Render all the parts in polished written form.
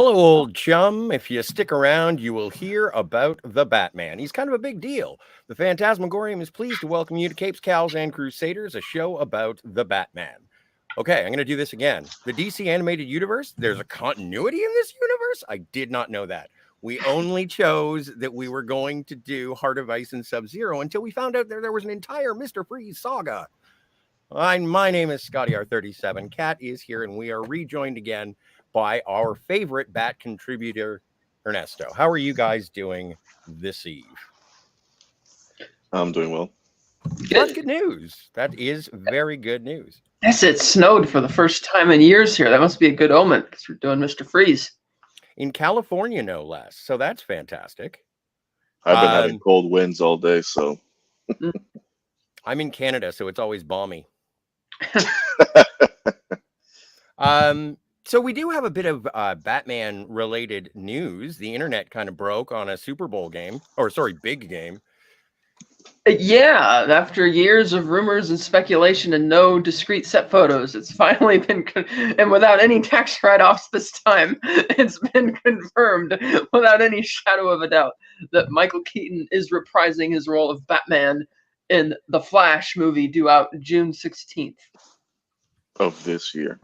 Hello, old chum. If you stick around, you will hear about the Batman. He's kind of a big deal. The Fantasmagorium is pleased to welcome you to Capes, Cowls, and Crusaders, a show about the Batman. Okay, I'm going to do this again. The DC animated universe, there's a continuity in this universe? I did not know that. We only chose that we were going to do Heart of Ice and Sub-Zero until we found out there was an entire Mr. Freeze saga. My name is Scotty R37. Cat is here, and we are rejoined again by our favorite Bat contributor, Ernesto. How are you guys doing this eve? I'm doing well. That's good news. That is very good news. Yes, it snowed for the first time in years here. That must be a good omen because we're doing Mr. Freeze. In California, no less. So that's fantastic. I've been having cold winds all day, so. I'm in Canada, so it's always balmy. So we do have a bit of Batman-related news. The internet kind of broke on a Super Bowl game, big game. Yeah, after years of rumors and speculation and no discrete set photos, it's finally been, and without any tax write-offs this time, it's been confirmed without any shadow of a doubt that Michael Keaton is reprising his role of Batman in the Flash movie due out June 16th. Of this year.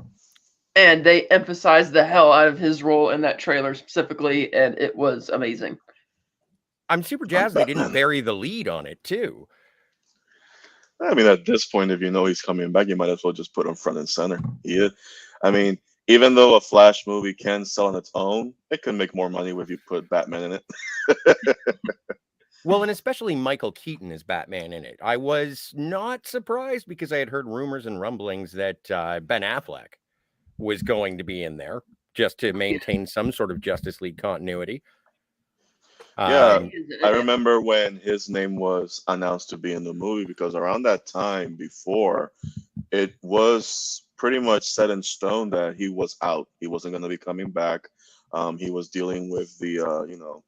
And they emphasized the hell out of his role in that trailer specifically, and it was amazing. I'm super jazzed they didn't bury the lead on it, too. I mean, at this point, if you know he's coming back, you might as well just put him front and center. Yeah. I mean, even though a Flash movie can sell on its own, it can make more money if you put Batman in it. Well, and especially Michael Keaton as Batman in it. I was not surprised because I had heard rumors and rumblings that Ben Affleck was going to be in there just to maintain some sort of Justice League continuity. Yeah, I remember when his name was announced to be in the movie because around that time before, it was pretty much set in stone that he was out. He wasn't going to be coming back. He was dealing with the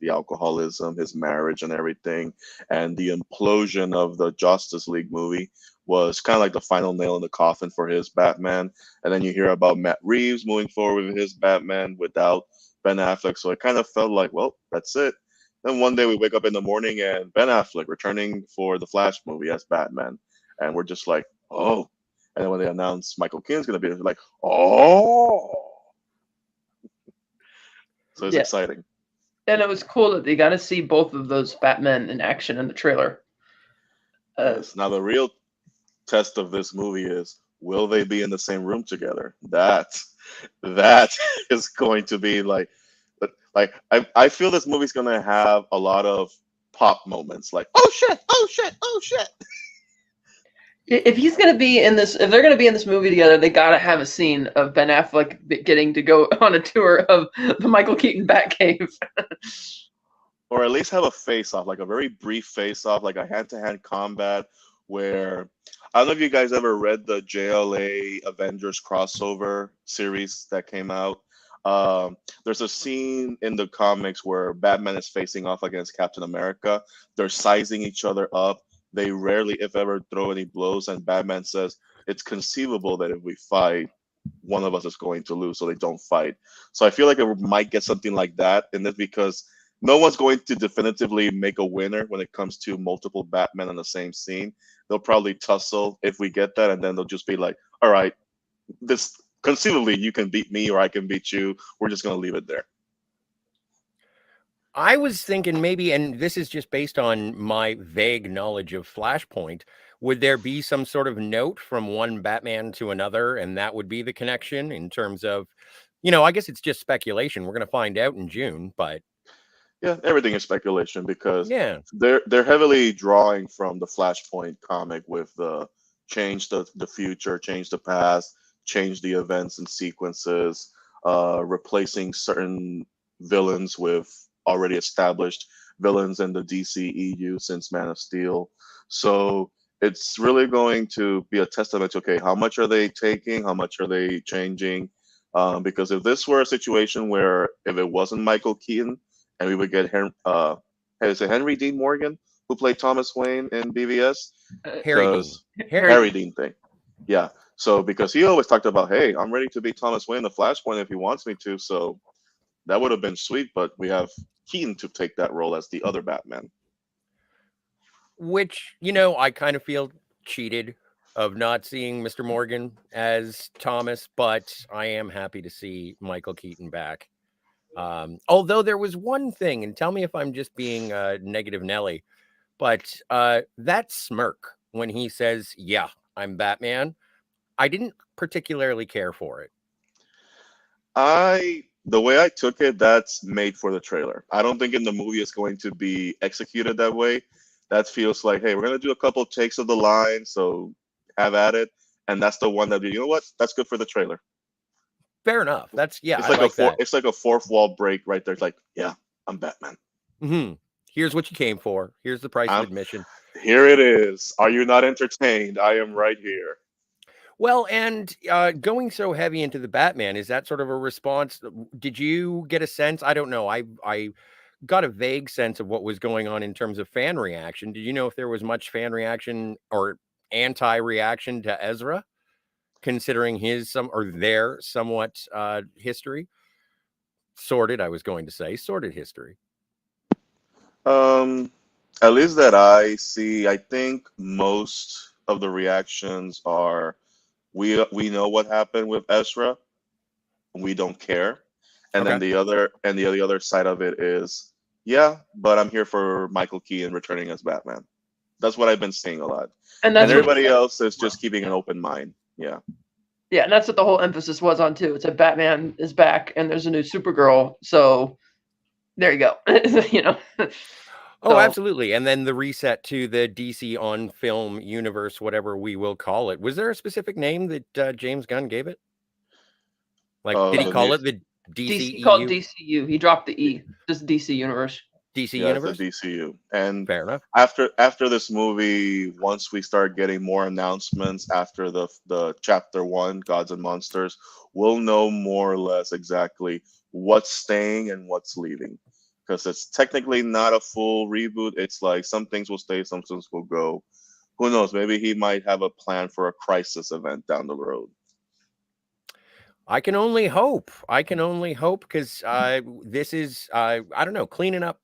alcoholism, his marriage, and everything, and the implosion of the Justice League movie was kind of like the final nail in the coffin for his Batman. And then you hear about Matt Reeves moving forward with his Batman without Ben Affleck, so it kind of felt like, well, that's it. Then one day we wake up in the morning and Ben Affleck returning for the Flash movie as Batman, and we're just like, oh. And then when they announced Michael Keaton's going to be there, like, oh. So it's exciting. And it was cool that they got to see both of those Batmen in action in the trailer. Yes. Now, the real test of this movie is, will they be in the same room together? That is going to be like I feel this movie's going to have a lot of pop moments, like, oh, shit, oh, shit, oh, shit. If he's going to be in this, if they're going to be in this movie together, they got to have a scene of Ben Affleck getting to go on a tour of the Michael Keaton Batcave. Or at least have a face-off, like a very brief face-off, like a hand-to-hand combat where, I don't know if you guys ever read the JLA Avengers crossover series that came out. There's a scene in the comics where Batman is facing off against Captain America. They're sizing each other up. They rarely, if ever, throw any blows, and Batman says it's conceivable that if we fight, one of us is going to lose, so they don't fight. So I feel like it might get something like that in this because no one's going to definitively make a winner when it comes to multiple Batmen on the same scene. They'll probably tussle if we get that, and then they'll just be like, all right, this conceivably you can beat me or I can beat you. We're just going to leave it there. I was thinking maybe, and this is just based on my vague knowledge of Flashpoint, would there be some sort of note from one Batman to another, and that would be the connection in terms of, I guess it's just speculation. We're going to find out in June, but... Yeah, everything is speculation because they're heavily drawing from the Flashpoint comic with the change the future, change the past, change the events and sequences, replacing certain villains with already established villains in the DCEU since Man of Steel. So it's really going to be a testament to, okay, how much are they taking? How much are they changing? Because if this were a situation where if it wasn't Michael Keaton and we would get Henry Dean Morgan, who played Thomas Wayne in BVS? Harry Dean thing. Yeah. So because he always talked about, hey, I'm ready to be Thomas Wayne, the Flashpoint, if he wants me to. So That would have been sweet, but we have Keaton to take that role as the other Batman. Which, I kind of feel cheated of not seeing Mr. Morgan as Thomas, but I am happy to see Michael Keaton back. Although there was one thing, and tell me if I'm just being negative Nelly, but that smirk when he says, "Yeah, I'm Batman," I didn't particularly care for it. The way I took it, that's made for the trailer. I don't think in the movie it's going to be executed that way. That feels like, hey, we're gonna do a couple takes of the line, so have at it. And that's the one that you know what? That's good for the trailer. Fair enough. It's I like like that. it's like a fourth wall break right there. It's like, yeah, I'm Batman. Here's what you came for. Here's the price of admission. Here it is. Are you not entertained? I am right here. Well, and going so heavy into the Batman, is that sort of a response? Did you get a sense? I don't know. I got a vague sense of what was going on in terms of fan reaction. Did you know if there was much fan reaction or anti-reaction to Ezra, considering their somewhat history? Sordid, I was going to say, sordid history. At least that I see, I think most of the reactions are we know what happened with Ezra, we don't care. And then Okay. the other side of it is, yeah, but I'm here for Michael Keaton returning as Batman. That's what I've been seeing a lot. And And that's what everybody else is just keeping an open mind. Yeah. yeah, and that's what the whole emphasis was on too. It's a Batman is back, and there's a new Supergirl. So there you go. Oh, So- absolutely. And then the reset to the DC on film universe, whatever we will call it. Was there a specific name that James Gunn gave it? Like, did he The call new- it the DC called DCEU? DCU. He dropped the E. Just DC Universe. DC Yeah, it's universe? the DCU. And Fair enough. after this movie, once we start getting more announcements after the chapter 1, Gods and Monsters, we'll know more or less exactly what's staying and what's leaving. Because it's technically not a full reboot. It's like some things will stay, some things will go. Who knows? Maybe he might have a plan for a crisis event down the road. I can only hope. Because this is, I don't know, cleaning up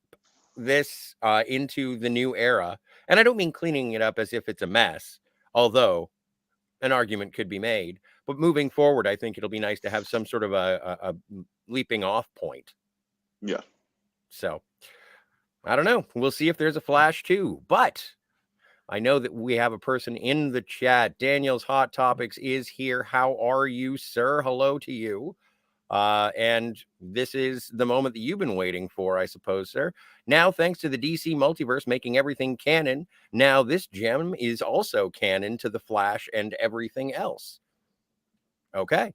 this into the new era. And I don't mean cleaning it up as if it's a mess, although an argument could be made. But moving forward, I think it'll be nice to have some sort of a leaping off point. Yeah. So I don't know. We'll see if there's a Flash too. But I know that we have a person in the chat. Daniel's Hot Topics is here. How are you, sir? Hello to you. And this is the moment that you've been waiting for, I suppose, sir. Now, thanks to the DC multiverse making everything canon, now this gem is also canon to the Flash and everything else. Okay.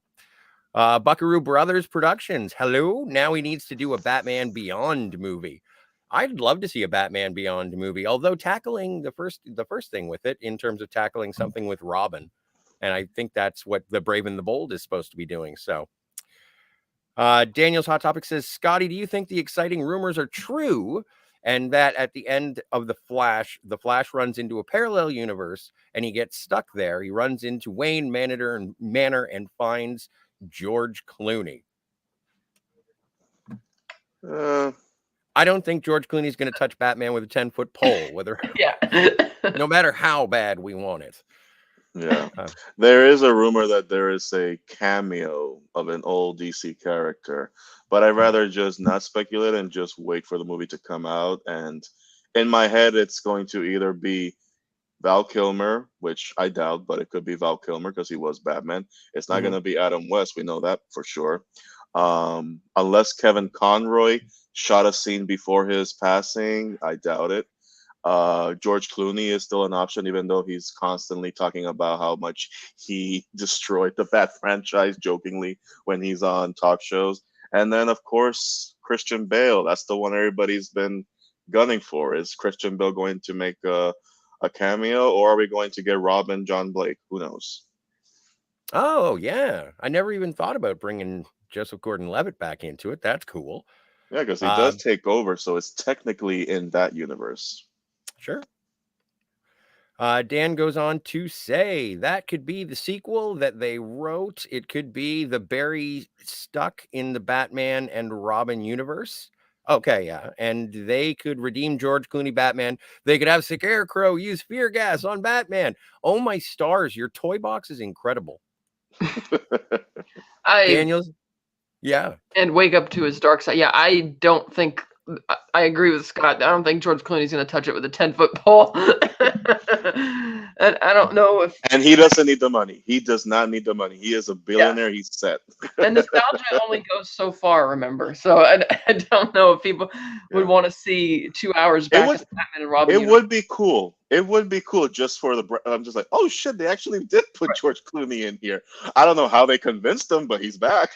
Buckaroo Brothers Productions. Hello. Now he needs to do a Batman Beyond movie. I'd love to see a Batman Beyond movie, although tackling the first thing with it in terms of tackling something with Robin. And I think that's what the Brave and the Bold is supposed to be doing. So Daniel's Hot Topic says, Scotty, do you think the exciting rumors are true and that at the end of the Flash runs into a parallel universe and he gets stuck there? He runs into Wayne Manor and finds George Clooney. I don't think George Clooney is going to touch Batman with a 10-foot pole, whether no matter how bad we want it. Yeah. There is a rumor that there is a cameo of an old DC character, but I'd rather just not speculate and just wait for the movie to come out. And in my head, it's going to either be Val Kilmer, which I doubt, but it could be Val Kilmer because he was Batman. It's not going to be Adam West. We know that for sure. Unless Kevin Conroy shot a scene before his passing, I doubt it. George Clooney is still an option, even though he's constantly talking about how much he destroyed the Bat franchise jokingly when he's on talk shows. And then, of course, Christian Bale. That's the one everybody's been gunning for. Is Christian Bale going to make a cameo, or are we going to get Robin, John Blake? Who knows? Oh, yeah. I never even thought about bringing Joseph Gordon-Levitt back into it. That's cool. Yeah, because he does take over, so it's technically in that universe. Sure. Dan goes on to say that could be the sequel that they wrote. It could be the Barry stuck in the Batman and Robin universe. Okay, yeah. And they could redeem George Clooney Batman. They could have Scarecrow use fear gas on Batman. Oh, my stars. Your toy box is incredible. Daniels? Yeah. And wake up to his dark side. Yeah, I don't think... I agree with Scott. I don't think George Clooney's going to touch it with a 10-foot pole. And I don't know if... And he doesn't need the money. He does not need the money. He is a billionaire. Yeah. He's set. And nostalgia only goes so far, remember? So I don't know if people would want to see 2 hours back as Batman and Robin. It would be cool. It would be cool just for the... I'm just like, oh, shit, they actually did put George Clooney in here. I don't know how they convinced him, but he's back.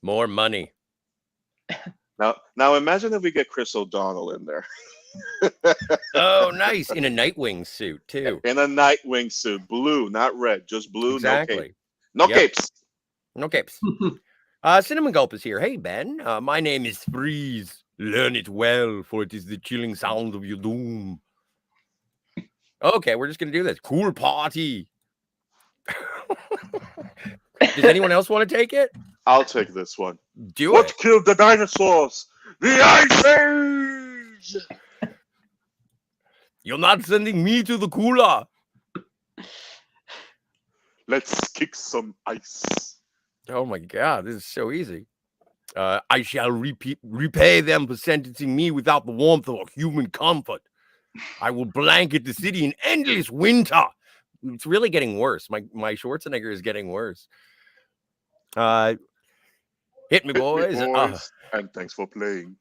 More money. Now imagine if we get Chris O'Donnell in there. Oh, nice. In a Nightwing suit, too. In a Nightwing suit. Blue, not red. Just blue, exactly. No capes. No capes. Cinnamon Gulp is here. Hey, Ben. My name is Freeze. Learn it well, for it is the chilling sound of your doom. Okay, we're just going to do this. Cool party. Does anyone else want to take it? I'll take this one. Do what it. Killed the dinosaurs? The Ice Age! You're not sending me to the cooler. Let's kick some ice. Oh my God, this is so easy. I shall repay them for sentencing me without the warmth of human comfort. I will blanket the city in endless winter. It's really getting worse. My Schwarzenegger is getting worse. Hit me, boys. And thanks for playing.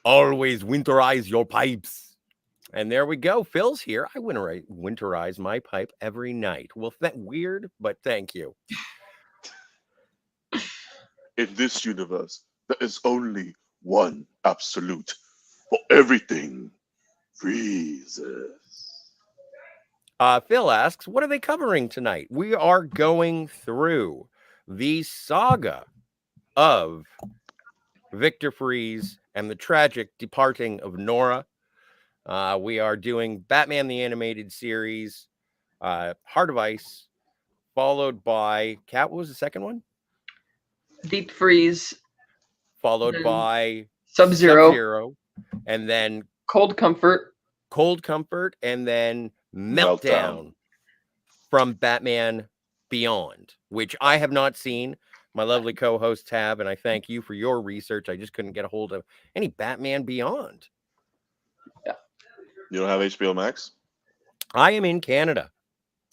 Always winterize your pipes. And there we go. Phil's here. I winterize my pipe every night. Well, that weird, but thank you. In this universe, there is only one absolute. For everything freezes. Phil asks, what are they covering tonight? We are going through the saga of Victor Freeze and the tragic departing of Nora. We are doing Batman the Animated Series, Heart of Ice, followed by what was the second one? Deep Freeze. Followed by Sub-Zero. And then Cold Comfort, and then Meltdown from Batman Beyond, which I have not seen. My lovely co-hosts have, and I thank you for your research. I just couldn't get a hold of any Batman Beyond. Yeah. You don't have HBO Max? I am in Canada.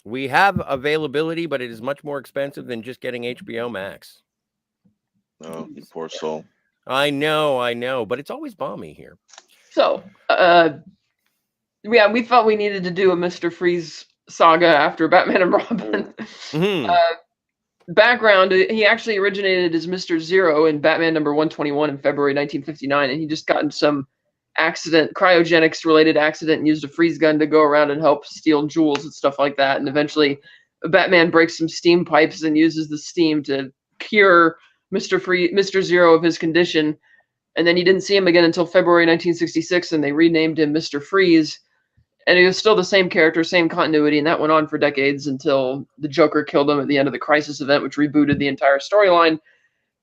We have availability, but it is much more expensive than just getting HBO Max. Oh, you poor soul. I know, but it's always balmy here. So, we felt we needed to do a Mr. Freeze saga after Batman and Robin. Mm-hmm. Background, he actually originated as Mr. Zero in Batman number 121 in February 1959, and he just got in some cryogenics-related accident, and used a freeze gun to go around and help steal jewels and stuff like that, and eventually Batman breaks some steam pipes and uses the steam to cure Mr. Zero of his condition, and then you didn't see him again until February 1966, and they renamed him Mr. Freeze. And he was still the same character, same continuity, and that went on for decades until the Joker killed him at the end of the Crisis event, which rebooted the entire storyline.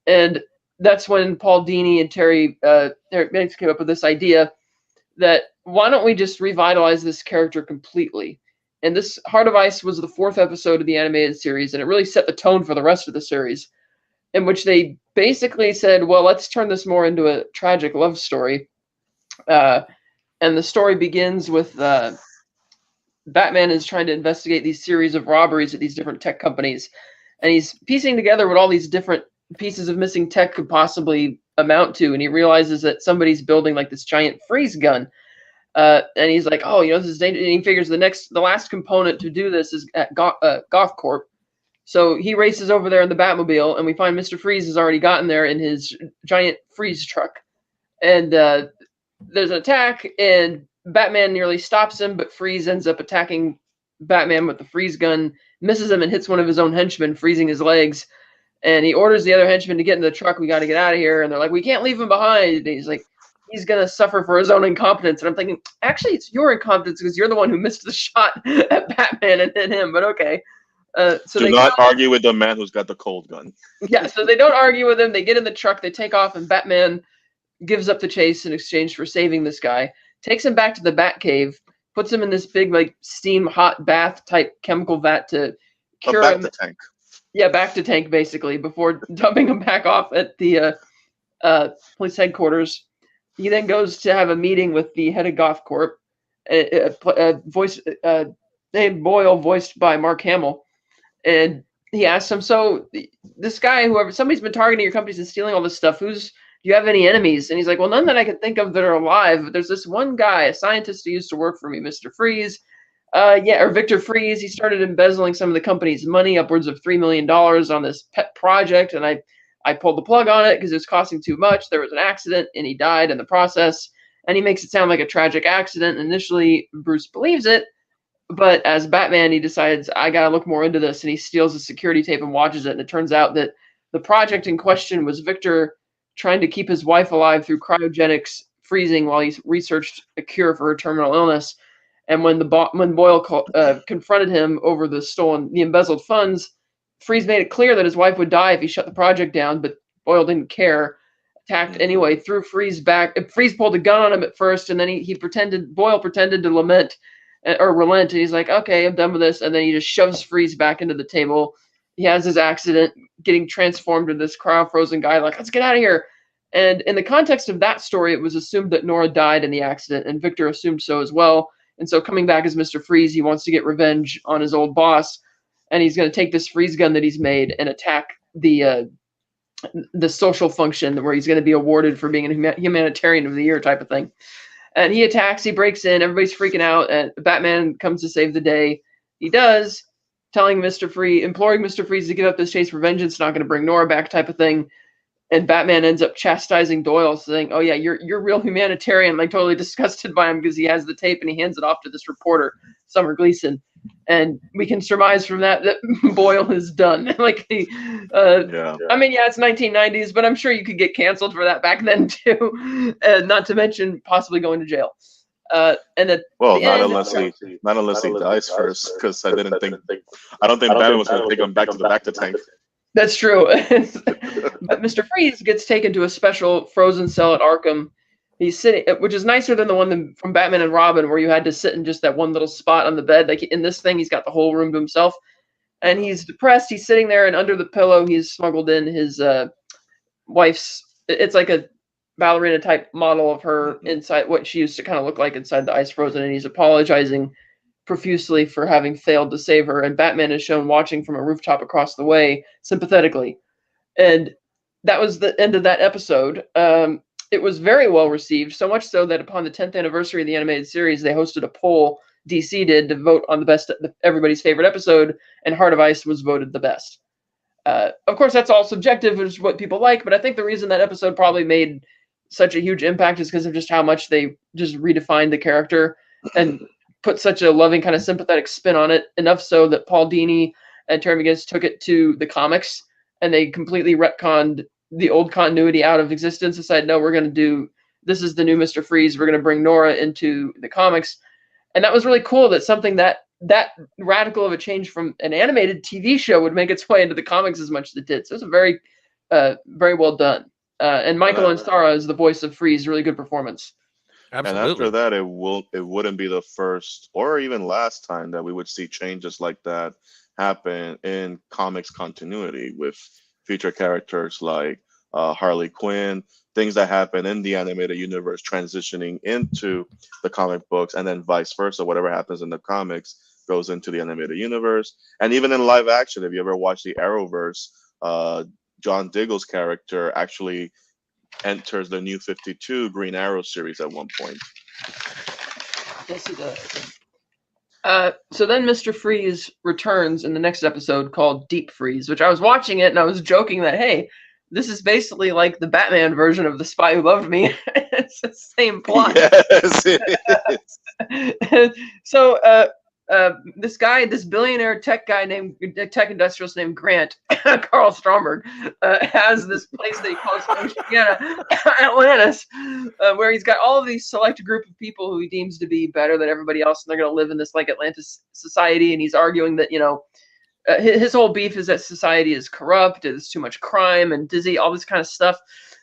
And that's when Paul Dini and Terry Banks came up with this idea that why don't we just revitalize this character completely? And this Heart of Ice was the 4th episode of the animated series, and it really set the tone for the rest of the series, in which they basically said, well, let's turn this more into a tragic love story. And the story begins with Batman is trying to investigate these series of robberies at these different tech companies. And he's piecing together what all these different pieces of missing tech could possibly amount to. And he realizes that somebody's building like this giant freeze gun. And he's like, oh, this is dangerous. And he figures the last component to do this is at Goth Corp. So he races over there in the Batmobile, and we find Mr. Freeze has already gotten there in his giant freeze truck. And there's an attack, and Batman nearly stops him, but Freeze ends up attacking Batman with the freeze gun, misses him, and hits one of his own henchmen, freezing his legs. And he orders the other henchman to get in the truck. We got to get out of here. And they're like, we can't leave him behind. And he's like, he's going to suffer for his own incompetence. And I'm thinking, actually, it's your incompetence because you're the one who missed the shot at Batman and hit him. But okay. So Do not argue with the man who's got the cold gun. Yeah, so they don't argue with him. They get in the truck, they take off, and Batman gives up the chase in exchange for saving this guy. Takes him back to the Batcave, puts him in this big, like, steam hot bath type chemical vat to cure him. Back to tank. Yeah, back to tank, basically, before dumping him back off at the police headquarters. He then goes to have a meeting with the head of Goth Corp, named Boyle, voiced by Mark Hamill. And he asked him, so this guy, somebody's been targeting your companies and stealing all this stuff. Do you have any enemies? And he's like, well, none that I can think of that are alive. But there's this one guy, a scientist who used to work for me, Mr. Freeze. Or Victor Freeze. He started embezzling some of the company's money, upwards of $3 million on this pet project. And I pulled the plug on it because it was costing too much. There was an accident and he died in the process. And he makes it sound like a tragic accident. Initially, Bruce believes it. But as Batman, he decides, I got to look more into this. And he steals a security tape and watches it. And it turns out that the project in question was Victor trying to keep his wife alive through cryogenics freezing while he researched a cure for her terminal illness. And when Boyle confronted him over the embezzled funds, Freeze made it clear that his wife would die if he shut the project down. But Boyle didn't care. Attacked anyway, threw Freeze back. Freeze pulled a gun on him at first, and then Boyle pretended to relent, and he's like, okay, I'm done with this, and then he just shoves Freeze back into the table. He has his accident, getting transformed into this cryo-frozen guy, like, let's get out of here. And in the context of that story, it was assumed that Nora died in the accident, and Victor assumed so as well. And so coming back as Mr. Freeze, he wants to get revenge on his old boss, and he's going to take this freeze gun that he's made and attack the social function where he's going to be awarded for being a humanitarian of the year type of thing. And he attacks, he breaks in, everybody's freaking out, and Batman comes to save the day. He does, imploring Mr. Freeze to give up this chase for vengeance, not going to bring Nora back type of thing. And Batman ends up chastising Doyle, saying, oh yeah, you're real humanitarian, like totally disgusted by him because he has the tape and he hands it off to this reporter, Summer Gleason. And we can surmise from that Boyle is done. I mean, yeah, it's 1990s, but I'm sure you could get canceled for that back then too. Not to mention possibly going to jail. Not unless he dies first, because I don't think Batman was going to take him back to tank. That's true. But Mr. Freeze gets taken to a special frozen cell at Arkham. He's sitting, which is nicer than the one from Batman and Robin, where you had to sit in just that one little spot on the bed. Like in this thing, he's got the whole room to himself. And he's depressed. He's sitting there, and under the pillow, he's smuggled in his wife's. It's like a ballerina type model of her inside, what she used to kind of look like inside the ice frozen. And he's apologizing profusely for having failed to save her. And Batman is shown watching from a rooftop across the way, sympathetically. And that was the end of that episode. It was very well received, so much so that upon the 10th anniversary of the animated series, they hosted a poll, DC did, to vote on the best, everybody's favorite episode, and Heart of Ice was voted the best. Of course, that's all subjective, it's what people like, but I think the reason that episode probably made such a huge impact is because of just how much they just redefined the character and put such a loving, kind of sympathetic spin on it, enough so that Paul Dini and Terry McGinnis took it to the comics, and they completely retconned the old continuity out of existence, decided, no, we're going to do, this is the new Mr. Freeze, we're going to bring Nora into the comics. And that was really cool, that something that radical of a change from an animated TV show would make its way into the comics as much as it did. So it was a very, very well done. And Michael Ansara is the voice of Freeze, really good performance. Absolutely. And after that, it wouldn't be the first or even last time that we would see changes like that happen in comics continuity with future characters like Harley Quinn, things that happen in the animated universe transitioning into the comic books, and then vice versa. Whatever happens in the comics goes into the animated universe. And even in live action, if you ever watch the Arrowverse, John Diggle's character actually enters the New 52 Green Arrow series at one point. Yes, he does. So then Mr. Freeze returns in the next episode called Deep Freeze, which I was watching it and I was joking that, hey, this is basically like the Batman version of The Spy Who Loved Me. It's the same plot. Yes, it is. So this billionaire tech industrialist named Grant, Carl Stromberg, has this place that he calls Oceana, Atlantis, where he's got all of these select group of people who he deems to be better than everybody else, and they're going to live in this like Atlantis society. And he's arguing that his whole beef is that society is corrupt, there's too much crime and dizzy, all this kind of stuff.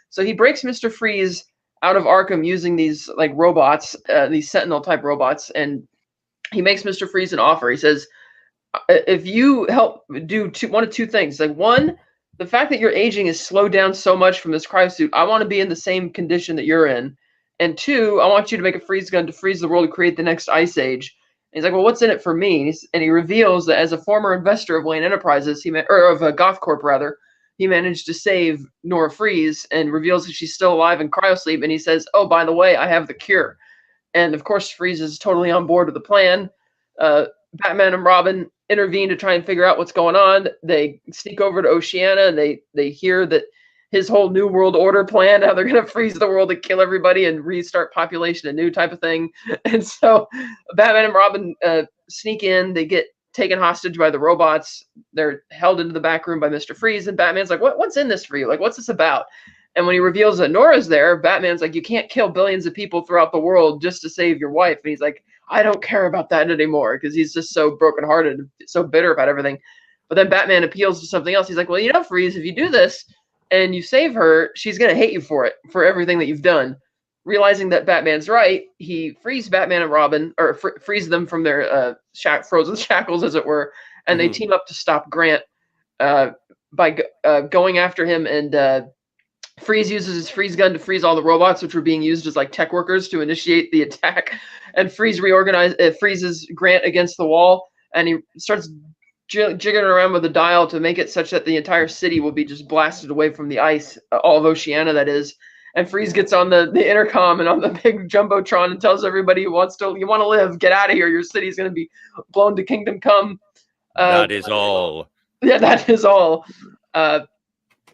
So he breaks Mr. Freeze out of Arkham using these like robots, these Sentinel type robots, and he makes Mr. Freeze an offer. He says, if you help do one of two things, like one, the fact that your aging is slowed down so much from this cryosuit, I want to be in the same condition that you're in. And two, I want you to make a freeze gun to freeze the world to create the next ice age. And he's like, well, what's in it for me? And he reveals that as a former investor of Wayne Enterprises, of Goth Corp rather, he managed to save Nora Freeze, and reveals that she's still alive in cryosleep. And he says, oh, by the way, I have the cure. And of course, Freeze is totally on board with the plan. Batman and Robin intervene to try and figure out what's going on. They sneak over to Oceana, and they hear that his whole New World Order plan, how they're going to freeze the world and kill everybody and restart population anew type of thing. And so Batman and Robin sneak in. They get taken hostage by the robots. They're held into the back room by Mr. Freeze. And Batman's like, what's in this for you? Like, what's this about? And when he reveals that Nora's there, Batman's like, you can't kill billions of people throughout the world just to save your wife. And he's like, I don't care about that anymore, because he's just so brokenhearted and so bitter about everything. But then Batman appeals to something else. He's like, well, Freeze, if you do this and you save her, she's going to hate you for it, for everything that you've done. Realizing that Batman's right, he frees Batman and Robin, or frees them from their frozen shackles, as it were, and they team up to stop Grant by going after him. And Freeze uses his freeze gun to freeze all the robots, which were being used as like tech workers to initiate the attack. And Freeze freezes Grant against the wall, and he starts jigging around with the dial to make it such that the entire city will be just blasted away from the ice, all of Oceana, that is. And Freeze gets on the intercom and on the big jumbotron and tells everybody you want to live, get out of here. Your city's going to be blown to kingdom come. That is all. Yeah, that is all.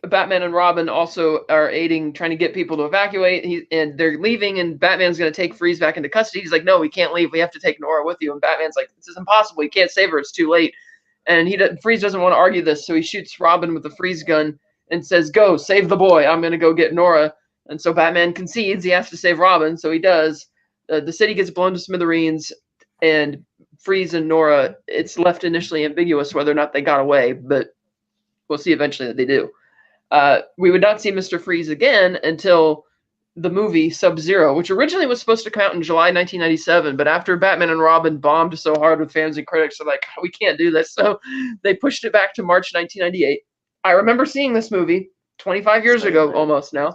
Batman and Robin also are trying to get people to evacuate. And they're leaving, and Batman's going to take Freeze back into custody. He's like, no, we can't leave. We have to take Nora with you. And Batman's like, this is impossible. You can't save her. It's too late. And Freeze doesn't want to argue this, so he shoots Robin with the freeze gun and says, go, save the boy. I'm going to go get Nora. And so Batman concedes he has to save Robin, so he does. The city gets blown to smithereens, and Freeze and Nora, it's left initially ambiguous whether or not they got away, but we'll see eventually that they do. We would not see Mr. Freeze again until the movie Sub-Zero, which originally was supposed to come out in July 1997, but after Batman and Robin bombed so hard with fans and critics, they're like, we can't do this, so they pushed it back to March 1998. I remember seeing this movie 25 years ago, almost now.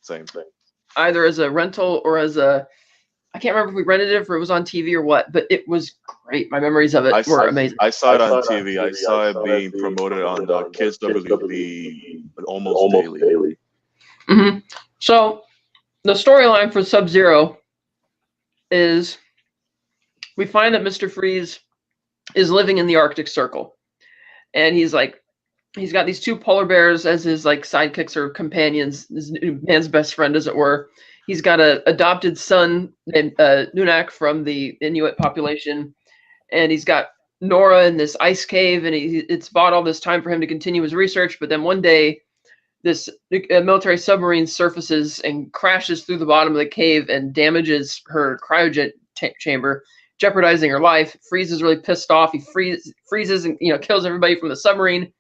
Same thing. Either as a rental or I can't remember if we rented it or it was on TV or what, but it was great. My memories of it were amazing. I saw it on TV. I saw it being promoted on the Kids WB almost daily. Mm-hmm. So the storyline for Sub-Zero is we find that Mr. Freeze is living in the Arctic Circle, and he's got these two polar bears as his like sidekicks or companions, his man's best friend, as it were. He's got an adopted son named Nunak from the Inuit population, and he's got Nora in this ice cave, and it's bought all this time for him to continue his research. But then one day, this military submarine surfaces and crashes through the bottom of the cave and damages her cryogen chamber, jeopardizing her life. Freeze is really pissed off. He freezes and kills everybody from the submarine.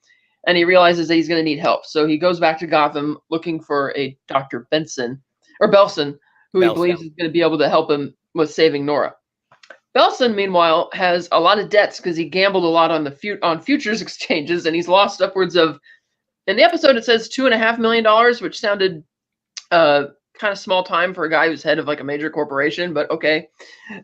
And he realizes that he's going to need help. So he goes back to Gotham looking for a Dr. Belson, who he believes is going to be able to help him with saving Nora. Belson, meanwhile, has a lot of debts because he gambled a lot on futures exchanges, and he's lost upwards of, in the episode it says $2.5 million, which sounded kind of small time for a guy who's head of like a major corporation, but okay.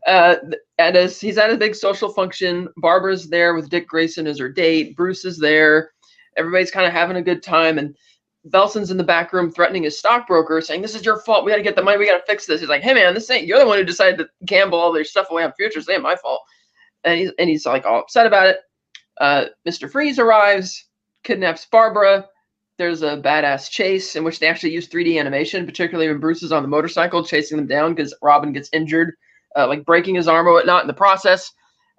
And as he's at a big social function, Barbara's there with Dick Grayson as her date. Bruce is there. Everybody's kind of having a good time, and Belson's in the back room threatening his stockbroker, saying, this is your fault. We got to get the money. We got to fix this. He's like, hey, man, you're the one who decided to gamble all their stuff away on futures. It ain't my fault. And he's like all upset about it. Mr. Freeze arrives, kidnaps Barbara. There's a badass chase in which they actually use 3D animation, particularly when Bruce is on the motorcycle chasing them down because Robin gets injured, like breaking his arm or whatnot in the process.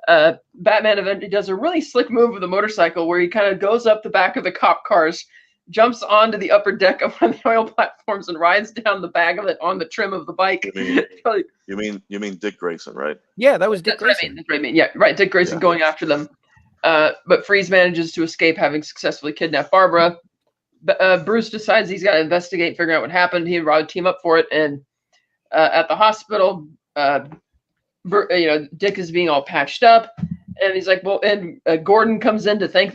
Batman eventually does a really slick move with a motorcycle where he kind of goes up the back of the cop cars, jumps onto the upper deck of one of the oil platforms, and rides down the back of it on the trim of the bike. You mean Dick Grayson, right? Yeah, that was Dick That's Grayson. What I mean. Yeah, right. Dick Grayson going after them. But Freeze manages to escape, having successfully kidnapped Barbara. Bruce decides he's got to investigate, figure out what happened. He and Rod team up for it, and at the hospital, Dick is being all patched up, and he's like, well, and Gordon comes in to thanks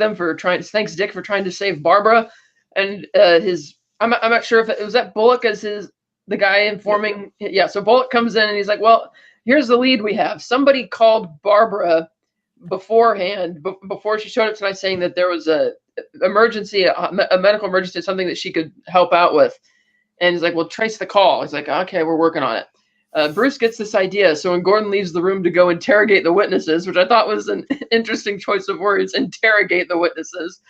Dick for trying to save Barbara, and I'm not sure if it was that Bullock as the guy informing. Yeah, so Bullock comes in and he's like, well, here's the lead we have. Somebody called Barbara beforehand, before she showed up tonight, saying that there was a medical emergency, something that she could help out with. And he's like, well, trace the call. He's like, okay, we're working on it. Bruce gets this idea. So when Gordon leaves the room to go interrogate the witnesses, which I thought was an interesting choice of words, interrogate the witnesses,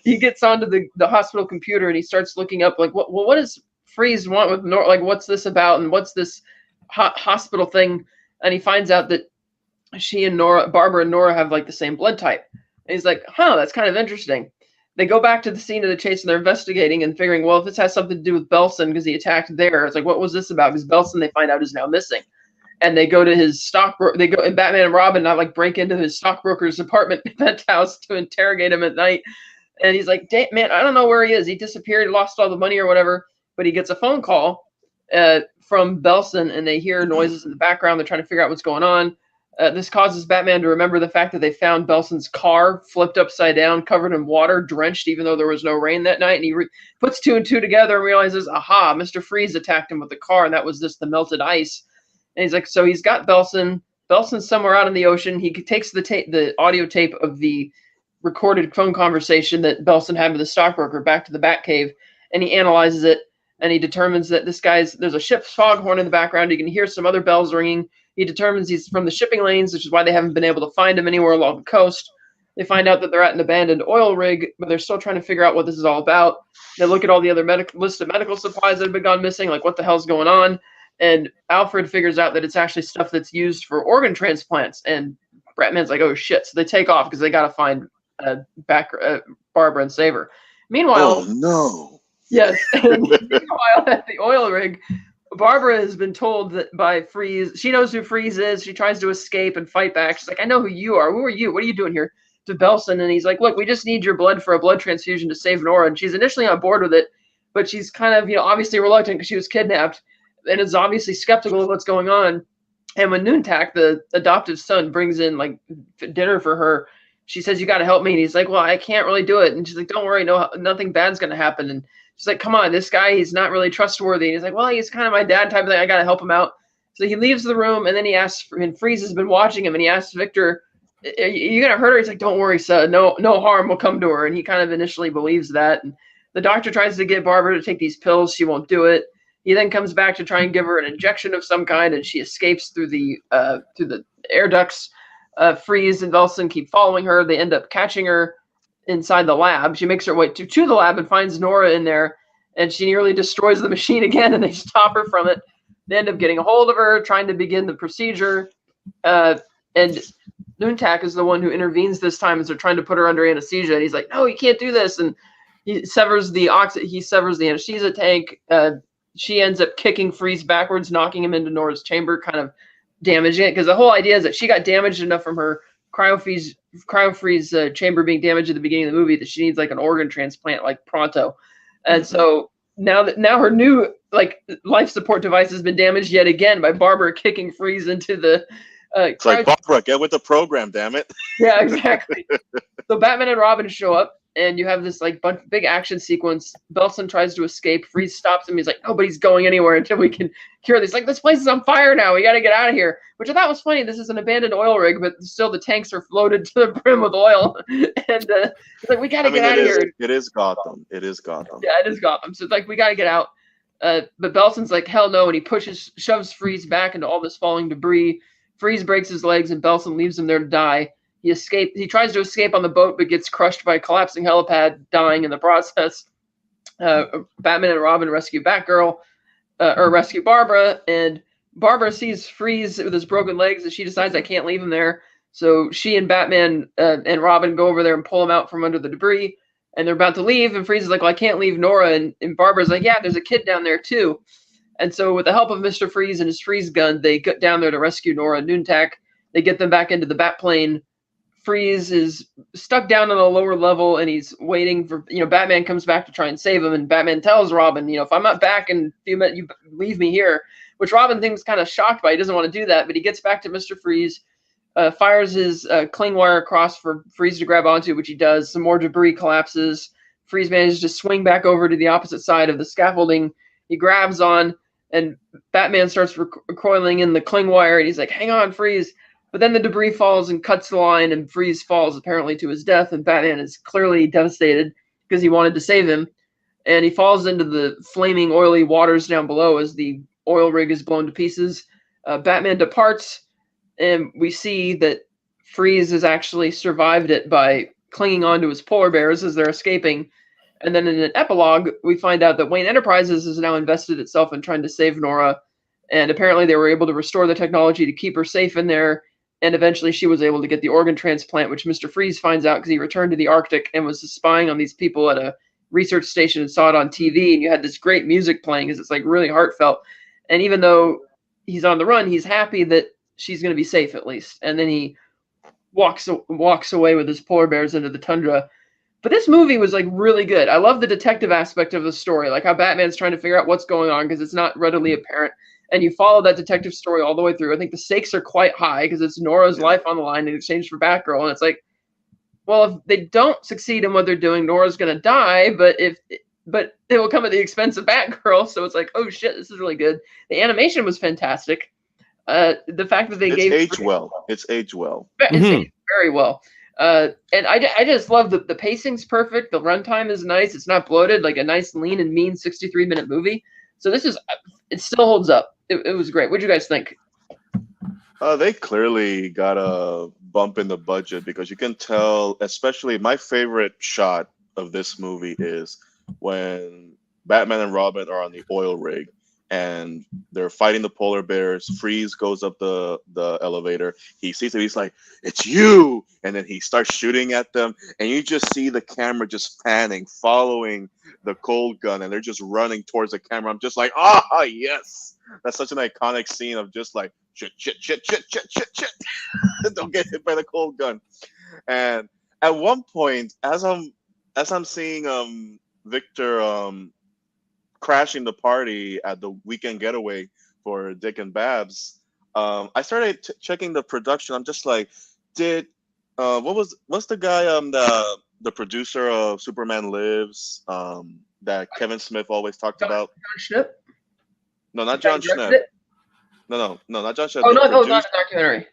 he gets onto the hospital computer and he starts looking up, like, what does Freeze want with Nora? Like, what's this about? And what's this hospital thing? And he finds out that she and Barbara and Nora have like the same blood type. And he's like, that's kind of interesting. They go back to the scene of the chase and they're investigating and figuring, well, if this has something to do with Belson because he attacked there, it's like, what was this about? Because Belson, they find out, is now missing. And they go to his and Batman and Robin not like break into his stockbroker's apartment penthouse to interrogate him at night. And he's like, man, I don't know where he is. He disappeared, lost all the money or whatever. But he gets a phone call from Belson, and they hear noises in the background. They're trying to figure out what's going on. This causes Batman to remember the fact that they found Belson's car flipped upside down, covered in water, drenched, even though there was no rain that night. And he puts two and two together and realizes, aha, Mr. Freeze attacked him with the car, and that was just the melted ice. And he's like, so he's got Belson. Belson's somewhere out in the ocean. He takes the audio tape of the recorded phone conversation that Belson had with the stockbroker back to the Batcave, and he analyzes it, and he determines that there's a ship's foghorn in the background. You can hear some other bells ringing. He determines he's from the shipping lanes, which is why they haven't been able to find him anywhere along the coast. They find out that they're at an abandoned oil rig, but they're still trying to figure out what this is all about. They look at all the other list of medical supplies that have been gone missing, like what the hell's going on. And Alfred figures out that it's actually stuff that's used for organ transplants. And Batman's like, oh shit. So they take off because they got to find Barbara and save her. Meanwhile, oh no. Yes. Meanwhile, at the oil rig, Barbara has been told that by Freeze. She knows who Freeze is. She tries to escape and fight back. She's like, I know who you are. Who are you? What are you doing here? To Belson. And he's like, look, we just need your blood for a blood transfusion to save Nora. And she's initially on board with it, but she's kind of, obviously reluctant because she was kidnapped and is obviously skeptical of what's going on. And when Noontag, the adoptive son, brings in like dinner for her, she says, you got to help me. And he's like, well, I can't really do it. And she's like, don't worry. No, nothing bad's going to happen. And she's like, come on, this guy, he's not really trustworthy. And he's like, well, he's kind of my dad type of thing. I got to help him out. So he leaves the room, and then he asks, and Freeze has been watching him, and he asks Victor, are you going to hurt her? He's like, don't worry, son. No harm will come to her. And he kind of initially believes that. And the doctor tries to get Barbara to take these pills. She won't do it. He then comes back to try and give her an injection of some kind, and she escapes through the air ducts. Freeze and Belson keep following her. They end up catching her inside the lab. She makes her way to the lab and finds Nora in there, and she nearly destroys the machine again, and they stop her from it. They end up getting a hold of her, trying to begin the procedure, and Noontag is the one who intervenes this time as they're trying to put her under anesthesia, and he's like, no, you can't do this, and he severs the anesthesia tank. She ends up kicking Freeze backwards, knocking him into Nora's chamber, kind of damaging it, because the whole idea is that she got damaged enough from her cryofreeze chamber being damaged at the beginning of the movie that she needs like an organ transplant like pronto. And so now her new like life support device has been damaged yet again by Barbara kicking Freeze into the it's like, Barbara, get with the program, damn it. Yeah, exactly. So Batman and Robin show up, and you have this like big action sequence. Belson tries to escape. Freeze stops him. He's like, nobody's going anywhere until we can cure this. Like, this place is on fire now. We got to get out of here. Which I thought was funny. This is an abandoned oil rig, but still the tanks are floated to the brim with oil. And it's like, we got to get out of here. It is Gotham. It is Gotham. Yeah, it is Gotham. So it's like, we got to get out. But Belson's like, hell no. And he shoves Freeze back into all this falling debris. Freeze breaks his legs, and Belson leaves him there to die. He tries to escape on the boat, but gets crushed by a collapsing helipad, dying in the process. Batman and Robin rescue Batgirl, or rescue Barbara, and Barbara sees Freeze with his broken legs, and she decides, I can't leave him there. So she and Batman and Robin go over there and pull him out from under the debris, and they're about to leave, and Freeze is like, well, I can't leave Nora, and Barbara's like, yeah, there's a kid down there too. And so with the help of Mr. Freeze and his freeze gun, they get down there to rescue Nora and Noontag. They get them back into the Batplane. Freeze is stuck down on a lower level, and he's waiting for, Batman comes back to try and save him, and Batman tells Robin, if I'm not back in a few minutes, you leave me here, which Robin thinks kind of shocked by. He doesn't want to do that, but he gets back to Mr. Freeze, fires his cling wire across for Freeze to grab onto, which he does. Some more debris collapses. Freeze manages to swing back over to the opposite side of the scaffolding. He grabs on, and Batman starts recoiling in the cling wire, and he's like, hang on, Freeze. But then the debris falls and cuts the line, and Freeze falls apparently to his death, and Batman is clearly devastated because he wanted to save him. And he falls into the flaming, oily waters down below as the oil rig is blown to pieces. Batman departs, and we see that Freeze has actually survived it by clinging onto his polar bears as they're escaping. And then in an epilogue, we find out that Wayne Enterprises has now invested itself in trying to save Nora. And apparently they were able to restore the technology to keep her safe in there. And eventually she was able to get the organ transplant, which Mr. Freeze finds out because he returned to the Arctic and was spying on these people at a research station and saw it on TV. And you had this great music playing because it's like really heartfelt. And even though he's on the run, he's happy that she's going to be safe at least. And then he walks away with his polar bears into the tundra. But this movie was like really good. I love the detective aspect of the story, like how Batman's trying to figure out what's going on because it's not readily apparent. And you follow that detective story all the way through. I think the stakes are quite high because it's Nora's life on the line in exchange for Batgirl. And it's like, well, if they don't succeed in what they're doing, Nora's going to die. But it will come at the expense of Batgirl. So it's like, oh shit, this is really good. The animation was fantastic. The fact that it's aged well. It's aged well. It's aged very well. And I just love the pacing's perfect. The runtime is nice. It's not bloated, like a nice lean and mean 63-minute movie. So it still holds up. It was great. What do you guys think? They clearly got a bump in the budget because you can tell, especially my favorite shot of this movie is when Batman and Robin are on the oil rig and they're fighting the polar bears. Freeze goes up the elevator. He sees it. He's like, it's you. And then he starts shooting at them. And you just see the camera just panning, following the cold gun. And they're just running towards the camera. I'm just like, yes. That's such an iconic scene of just like, shit. Don't get hit by the cold gun. And at one point, as I'm seeing Victor crashing the party at the weekend getaway for Dick and Babs, I started checking the production. I'm just like, what's the guy the producer of Superman Lives that Kevin Smith always talked about? John Schnipp? No, not John Schnipp. No, not John Schnipp. Oh, no, not a documentary.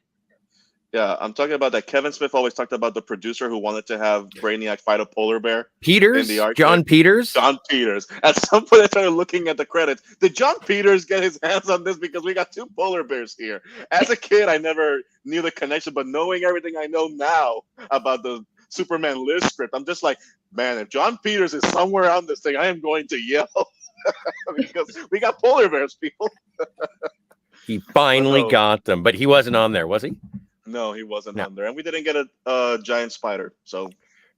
Yeah, I'm talking about that. Kevin Smith always talked about the producer who wanted to have Brainiac fight a polar bear. Peters? John Peters? John Peters. At some point, I started looking at the credits. Did John Peters get his hands on this? Because we got two polar bears here. As a kid, I never knew the connection, but knowing everything I know now about the Superman Lives script, I'm just like, man, if John Peters is somewhere on this thing, I am going to yell. Because we got polar bears, people. He finally got them, but he wasn't on there, was he? No, he wasn't on there, and we didn't get a giant spider. So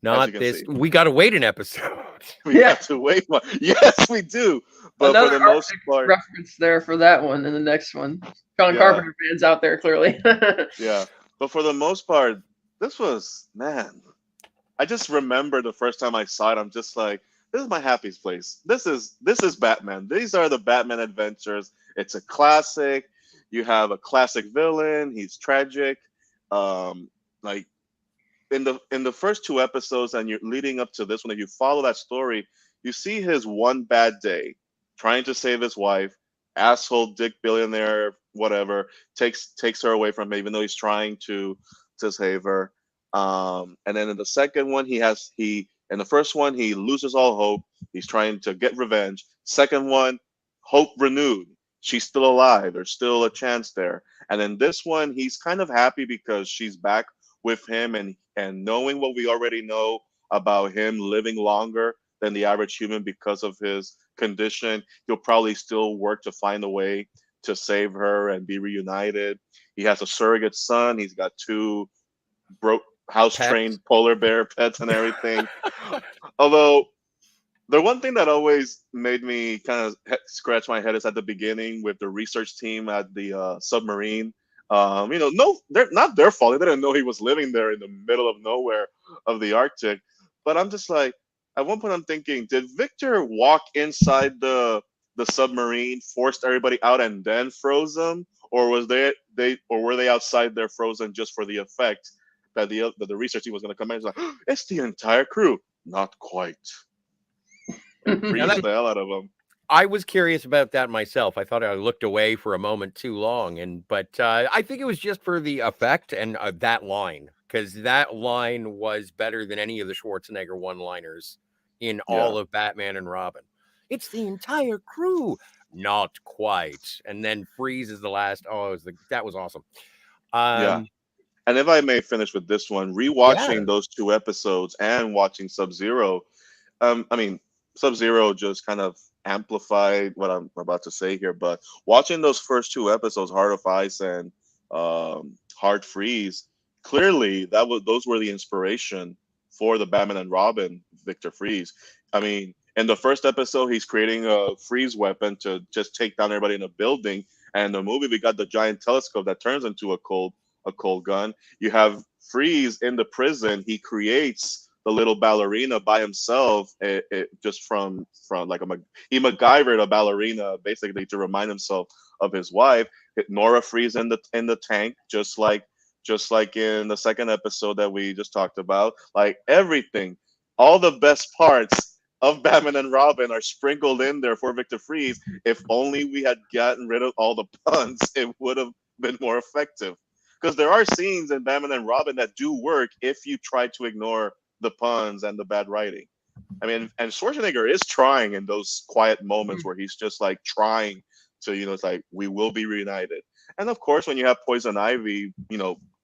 not this. We got to wait an episode. We have to wait one. Yes, we do. But another for the most part, reference there for that one and the next one. John Carpenter fans out there clearly. Yeah, but for the most part, this was, man. I just remember the first time I saw it. I'm just like, this is my happiest place. This is Batman. These are the Batman adventures. It's a classic. You have a classic villain. He's tragic. Like in the first two episodes, and you're leading up to this one, if you follow that story, you see his one bad day trying to save his wife. Asshole dick billionaire, whatever, takes her away from him, even though he's trying to save her. And then in the second one, in the first one, he loses all hope. He's trying to get revenge. Second one, hope renewed. She's still alive. There's still a chance there. And then this one, he's kind of happy because she's back with him, and knowing what we already know about him living longer than the average human because of his condition, he'll probably still work to find a way to save her and be reunited. He has a surrogate son. He's got two house trained polar bear pets and everything. Although the one thing that always made me kind of scratch my head is at the beginning with the research team at the submarine. No, they're not their fault. They didn't know he was living there in the middle of nowhere of the Arctic. But I'm just like, at one point, I'm thinking, did Victor walk inside the submarine, forced everybody out, and then froze them, or was were they outside there frozen just for the effect that the research team was going to come in? It's like, it's the entire crew. Not quite. Freeze the hell out of them. I was curious about that myself. I thought I looked away for a moment too long, but I think it was just for the effect and that line, because that line was better than any of the Schwarzenegger one-liners in all of Batman and Robin. It's the entire crew. Not quite. And then Freeze is the last. Oh, that was awesome. Yeah. And if I may finish with this one, rewatching those two episodes and watching Sub-Zero, Sub-Zero just kind of amplified what I'm about to say here. But watching those first two episodes, Heart of Ice and Hard Freeze, clearly those were the inspiration for the Batman and Robin Victor Freeze. I mean, in the first episode, he's creating a freeze weapon to just take down everybody in a building. And in the movie, we got the giant telescope that turns into a cold gun. You have Freeze in the prison. He creates the little ballerina by himself, just from like he MacGyvered a ballerina basically to remind himself of his wife. Nora Freeze in the tank, just like in the second episode that we just talked about. Like everything, all the best parts of Batman and Robin are sprinkled in there for Victor Freeze. If only we had gotten rid of all the puns, it would have been more effective. Because there are scenes in Batman and Robin that do work if you try to ignore the puns and the bad writing. I mean, and Schwarzenegger is trying in those quiet moments where he's just like trying to, it's like, we will be reunited. And of course, when you have Poison Ivy,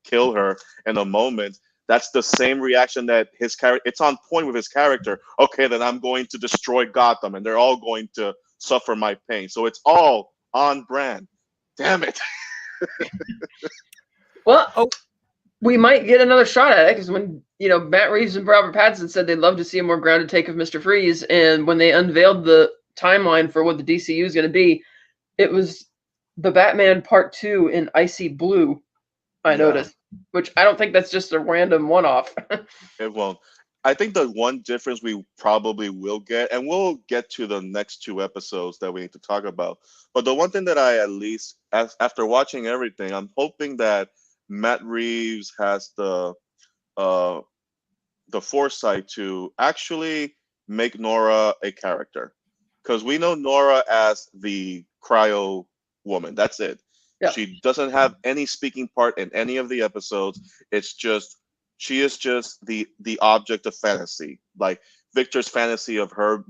kill her in a moment, that's the same reaction that his character, it's on point with his character. Okay, then I'm going to destroy Gotham and they're all going to suffer my pain. So it's all on brand. Damn it. Well, we might get another shot at it because when, Matt Reeves and Robert Pattinson said they'd love to see a more grounded take of Mr. Freeze, and when they unveiled the timeline for what the DCU is going to be, it was the Batman Part 2 in icy blue, I noticed, which I don't think that's just a random one-off. It won't. I think the one difference we probably will get, and we'll get to the next two episodes that we need to talk about, but the one thing that I, at least, after watching everything, I'm hoping that Matt Reeves has the foresight to actually make Nora a character, because we know Nora as the cryo woman. That's it. Yeah. She doesn't have any speaking part in any of the episodes. It's just she is just the object of fantasy, like Victor's fantasy of her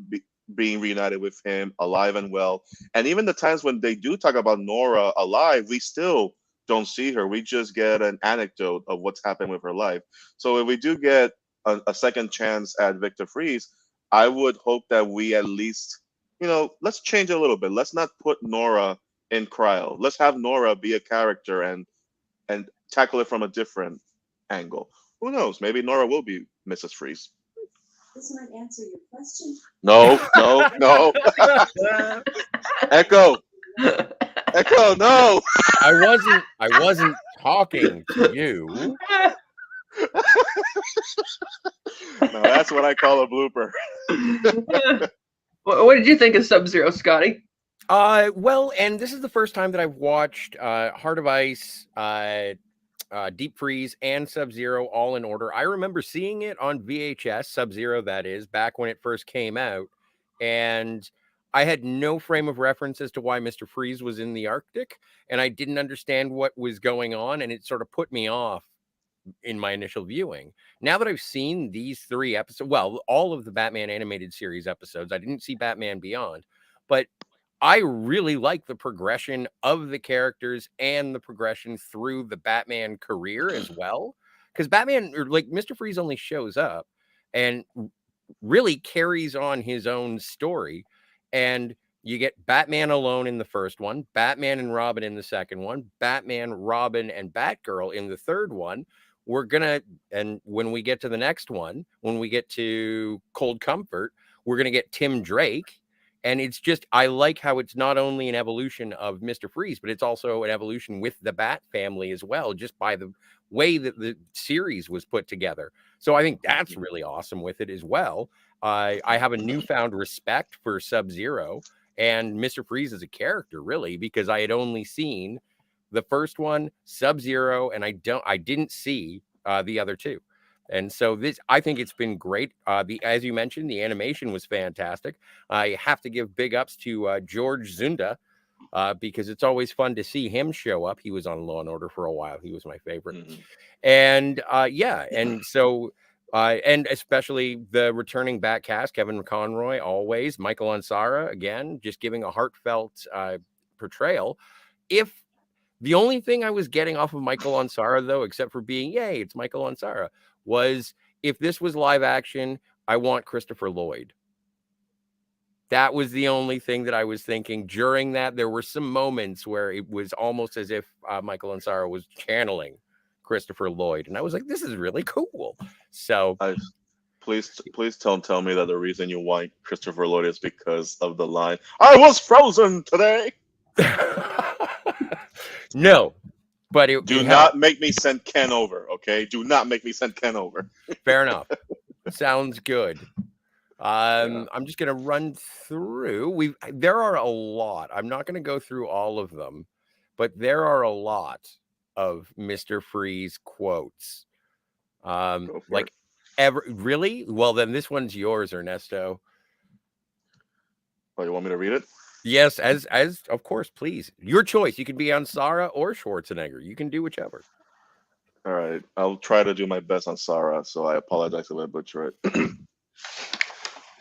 being reunited with him, alive and well. And even the times when they do talk about Nora alive, we still don't see her. We just get an anecdote of what's happened with her life. So if we do get a second chance at Victor Freeze, I would hope that we at least, let's change a little bit. Let's not put Nora in cryo. Let's have Nora be a character and tackle it from a different angle. Who knows? Maybe Nora will be Mrs. Freeze. This might answer your question. No. Echo, no. I wasn't talking to you. No, that's what I call a blooper. What did you think of Sub-Zero, Scotty? Well, and this is the first time that I've watched Heart of Ice, Deep Freeze, and Sub-Zero all in order. I remember seeing it on VHS, Sub-Zero, that is, back when it first came out, and I had no frame of reference as to why Mr. Freeze was in the Arctic, and I didn't understand what was going on, and it sort of put me off in my initial viewing. Now that I've seen these three episodes, well, all of the Batman animated series episodes, I didn't see Batman Beyond, but I really like the progression of the characters and the progression through the Batman career as well. Because Batman, like Mr. Freeze, only shows up and really carries on his own story. And you get Batman alone in the first one, Batman and Robin in the second one, Batman, Robin, and Batgirl in the third one, we're gonna, and when we get to the next one, when we get to Cold Comfort, we're gonna get Tim Drake. And it's just, I like how it's not only an evolution of Mr. Freeze, but it's also an evolution with the Bat family as well, just by the way that the series was put together. So I think that's really awesome with it as well. I have a newfound respect for Sub-Zero and Mr. Freeze as a character, really, because I had only seen the first one, Sub-Zero, and I didn't see the other two. And so this, I think it's been great. As you mentioned, the animation was fantastic. I have to give big ups to George Zunda because it's always fun to see him show up. He was on Law and Order for a while. He was my favorite. And yeah, and so and especially the returning back cast, Kevin Conroy, always, Michael Ansara, again, just giving a heartfelt portrayal. If the only thing I was getting off of Michael Ansara, though, except for being, yay, it's Michael Ansara, was if this was live action, I want Christopher Lloyd. That was the only thing that I was thinking during that. There were some moments where it was almost as if Michael Ansara was channeling Christopher Lloyd. And I was like, this is really cool. So please tell me that the reason you want Christopher Lloyd is because of the line, I was frozen today. No. But do not make me send Ken over, okay? Do not make me send Ken over. Fair enough. Sounds good. I'm just gonna run through. There are a lot. I'm not gonna go through all of them, but there are a lot of Mr. Freeze quotes. Like really? Well, then this one's yours, Ernesto. Oh, you want me to read it? Yes, as of course, please. Your choice. You can be on Sarah or Schwarzenegger. You can do whichever. All right. I'll try to do my best on Sarah, so I apologize if I butcher it.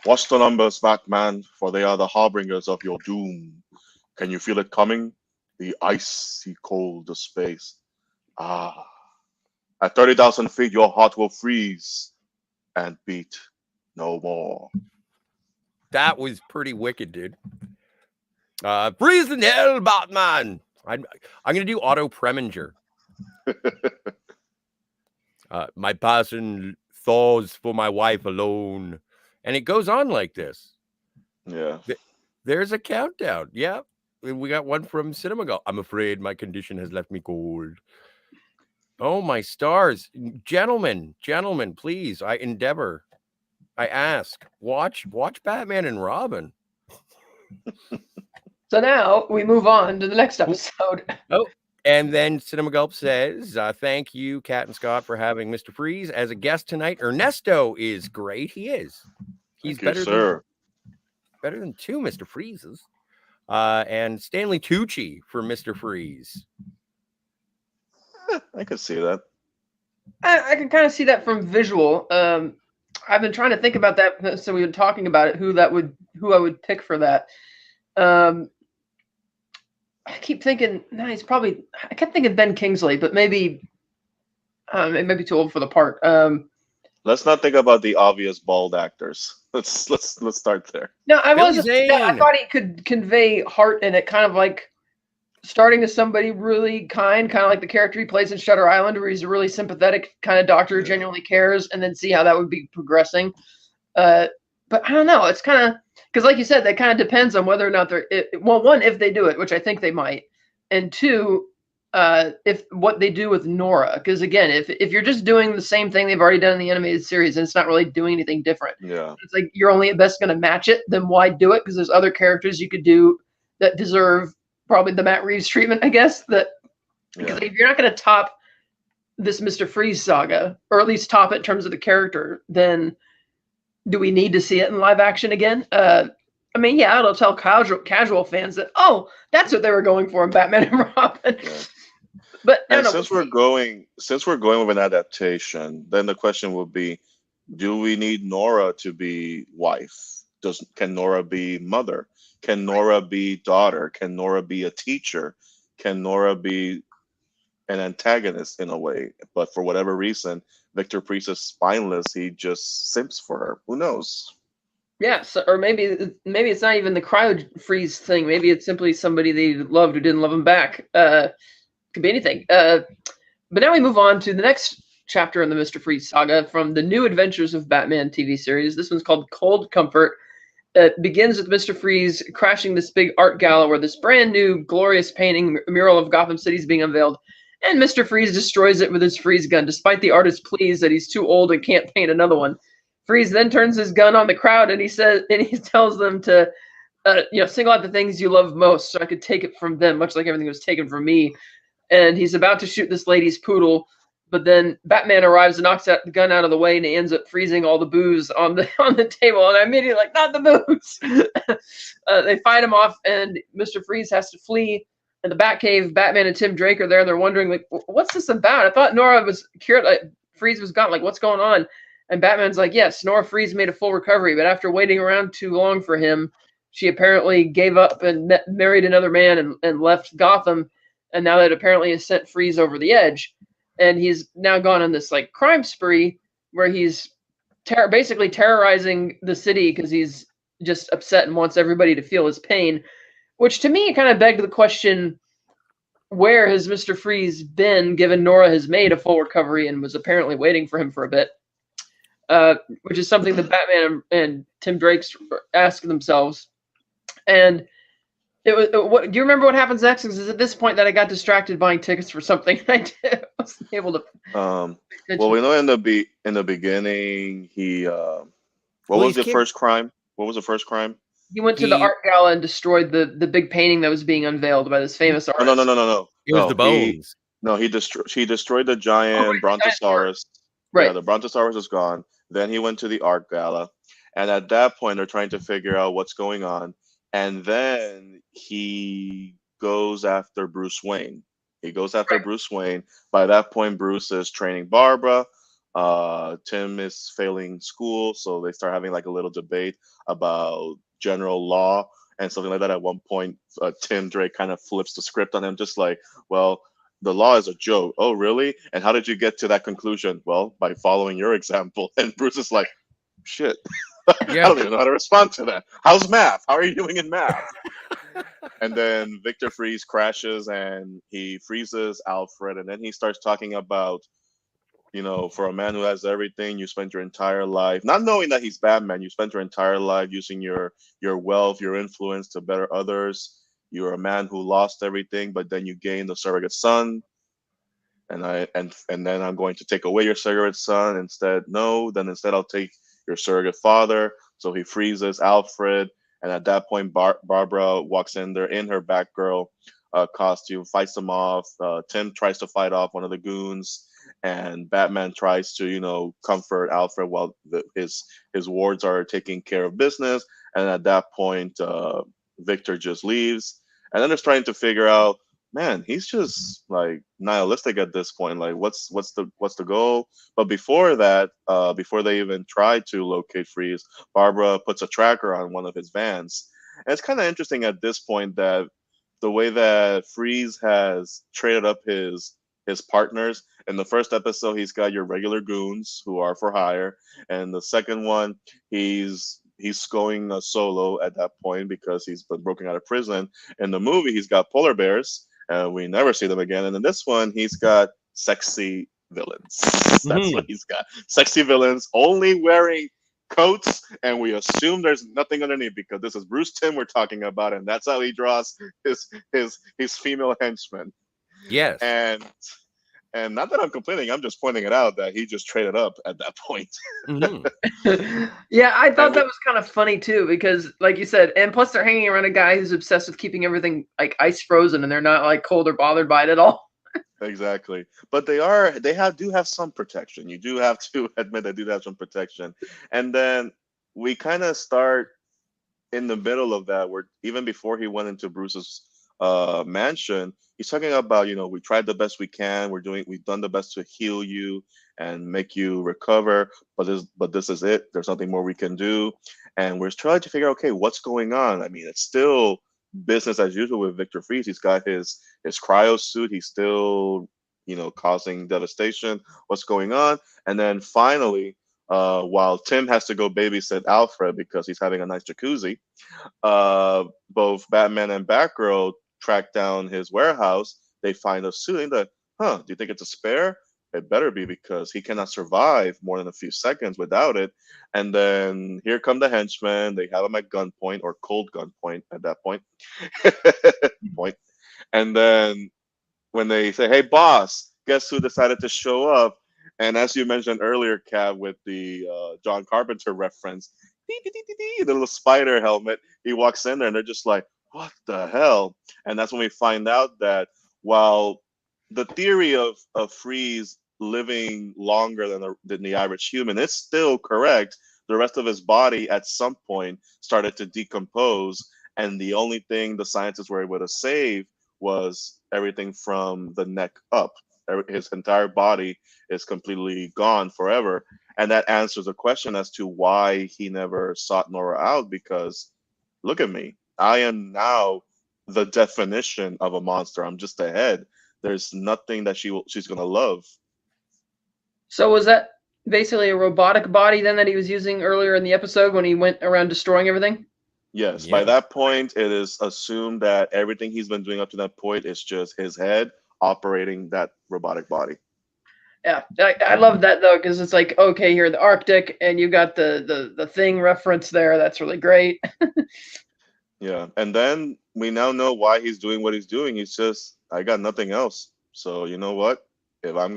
Watch the numbers, Batman, for they are the harbingers of your doom. Can you feel it coming? The icy cold of space. Ah. At 30,000 feet, your heart will freeze and beat no more. That was pretty wicked, dude. Freeze in hell, Batman. I'm gonna do Otto Preminger. My passion thaws for my wife alone, and it goes on like this. Yeah. There's a countdown. Yeah, we got one from Cinema Golf. I'm afraid my condition has left me cold. Oh my stars, gentlemen, please. I endeavor. I ask. Watch Batman and Robin. So now we move on to the next episode. Oh, and then Cinema Gulp says, thank you, Cat and Scott, for having Mr. Freeze as a guest tonight. Ernesto is great. He is. He's better than two Mr. Freezes. And Stanley Tucci for Mr. Freeze. I could see that. I can kind of see that from visual. I've been trying to think about that. So we've been talking about it, who I would pick for that. I keep thinking, he's probably. I kept thinking Ben Kingsley, but maybe it may be too old for the part. Let's not think about the obvious bald actors. Let's start there. No, I thought he could convey heart in it, kind of like starting as somebody really kind of like the character he plays in Shutter Island, where he's a really sympathetic kind of doctor who genuinely cares, and then see how that would be progressing. But I don't know. It's kind of. Because like you said, that kind of depends on whether or not one, if they do it, which I think they might, and two, if what they do with Nora. Because again, if you're just doing the same thing they've already done in the animated series and it's not really doing anything different, it's like you're only at best going to match it. Then why do it? Because there's other characters you could do that deserve probably the Matt Reeves treatment, I guess. Because if you're not going to top this Mr. Freeze saga, or at least top it in terms of the character, then do we need to see it in live action again? I mean, yeah, it'll tell casual fans that, oh, that's what they were going for in Batman and Robin. Yeah. But since we're going with an adaptation, then the question would be, do we need Nora to be wife? Can Nora be mother? Can Nora be daughter? Can Nora be a teacher? Can Nora be an antagonist in a way? But for whatever reason, Victor Priest is spineless. He just simps for her. Who knows? Yeah, or maybe it's not even the cryo freeze thing. Maybe it's simply somebody they loved who didn't love him back. Could be anything. But now we move on to the next chapter in the Mr. Freeze saga from the New Adventures of Batman TV series. This one's called Cold Comfort. It begins with Mr. Freeze crashing this big art gala where this brand new glorious painting mural of Gotham City is being unveiled, and Mr. Freeze destroys it with his freeze gun, despite the artist's pleas that he's too old and can't paint another one. Freeze then turns his gun on the crowd and he tells them to single out the things you love most so I could take it from them, much like everything was taken from me. And he's about to shoot this lady's poodle, but then Batman arrives and knocks the gun out of the way, and he ends up freezing all the booze on the table. And I'm immediately like, not the booze! They fight him off, and Mr. Freeze has to flee. In the Batcave, Batman and Tim Drake are there, and they're wondering, like, what's this about? I thought Nora was cured, like, Freeze was gone. Like, what's going on? And Batman's like, yes, Nora Freeze made a full recovery, but after waiting around too long for him, she apparently gave up and married another man and left Gotham. And now that apparently has sent Freeze over the edge. And he's now gone on this like crime spree where he's basically terrorizing the city because he's just upset and wants everybody to feel his pain. Which to me kind of begged the question, where has Mr. Freeze been given Nora has made a full recovery and was apparently waiting for him for a bit? Which is something that Batman and Tim Drake's ask themselves. And it was. Do you remember what happens next? Because it's at this point that I got distracted buying tickets for something. I wasn't able to. Well, we know in the beginning he. What was the first crime? What was the first crime? He went to the art gala and destroyed the big painting that was being unveiled by this famous artist. No. It was the bones. He destroyed the giant Brontosaurus. Right. Yeah, the Brontosaurus is gone. Then he went to the art gala, and at that point they're trying to figure out what's going on. And then he goes after Bruce Wayne. Bruce Wayne. By that point, Bruce is training Barbara. Tim is failing school, so they start having like a little debate about general law and something like that. At one point, Tim Drake kind of flips the script on him, just like, well, the law is a joke. Oh, really? And how did you get to that conclusion? Well, by following your example. And Bruce is like, shit. Yeah. I don't even know how to respond to that. How's math? How are you doing in math? And then Victor Freeze crashes and he freezes Alfred. And then he starts talking about, for a man who has everything, you spent your entire life, not knowing that he's Batman, you spent your entire life using your wealth, your influence to better others. You're a man who lost everything, but then you gained a surrogate son. And then I'm going to take away your surrogate son. Instead I'll take your surrogate father. So he freezes Alfred, and at that point Barbara walks in there in her Batgirl costume, fights them off. Tim tries to fight off one of the goons, and Batman tries to comfort Alfred while his wards are taking care of business. And at that point Victor just leaves, and then they're trying to figure out, man, he's just like nihilistic at this point. Like, what's the goal? But before that, before they even try to locate Freeze, Barbara puts a tracker on one of his vans. And it's kind of interesting at this point that the way that Freeze has traded up his partners. In the first episode, he's got your regular goons who are for hire, and the second one, he's going solo at that point because he's been broken out of prison. In the movie, he's got polar bears, and we never see them again. And in this one, he's got sexy villains. That's what he's got. Sexy villains, only wearing coats, and we assume there's nothing underneath because this is Bruce Timm we're talking about, and that's how he draws his female henchmen. Yes. And not that I'm complaining, I'm just pointing it out that he just traded up at that point. Yeah, I thought that was kind of funny too, because like you said, and plus they're hanging around a guy who's obsessed with keeping everything like ice frozen, and they're not like cold or bothered by it at all. Exactly. But do have some protection. You do have to admit they do have some protection. And then we kind of start in the middle of that, where even before he went into Bruce's mansion, he's talking about, we tried the best we can. We've done the best to heal you and make you recover, but this is it. There's nothing more we can do. And we're trying to figure out, okay, what's going on? I mean, it's still business as usual with Victor Freeze. He's got his cryo suit. He's still, causing devastation. What's going on? And then finally, while Tim has to go babysit Alfred because he's having a nice jacuzzi, both Batman and Batgirl track down his warehouse. They find a suit. And they're like, do you think it's a spare? it better be because he cannot survive more than a few seconds without it. And then here come the henchmen. They have him at gunpoint or cold gunpoint at that point. Point. And then when they say, "Hey, boss, guess who decided to show up?" And as you mentioned earlier, Cav, with the John Carpenter reference, the little spider helmet, he walks in there and they're just like, "What the hell?" And that's when we find out that while the theory of Freeze living longer than the average human is still correct, the rest of his body at some point started to decompose, and the only thing the scientists were able to save was everything from the neck up. His entire body is completely gone forever. And that answers a question as to why he never sought Nora out, because look at me. I am now the definition of a monster. I'm just a head. There's nothing that she's gonna love. So was that basically a robotic body then that he was using earlier in the episode when he went around destroying everything? Yes, Yeah. by that point, it is assumed that everything he's been doing up to that point is just his head operating that robotic body. Yeah, I love that though, because it's like, okay, you're in the Arctic and you got the thing reference there. That's really great. Yeah, and then we now know why he's doing what he's doing. He's just, I got nothing else. So you know what? If I'm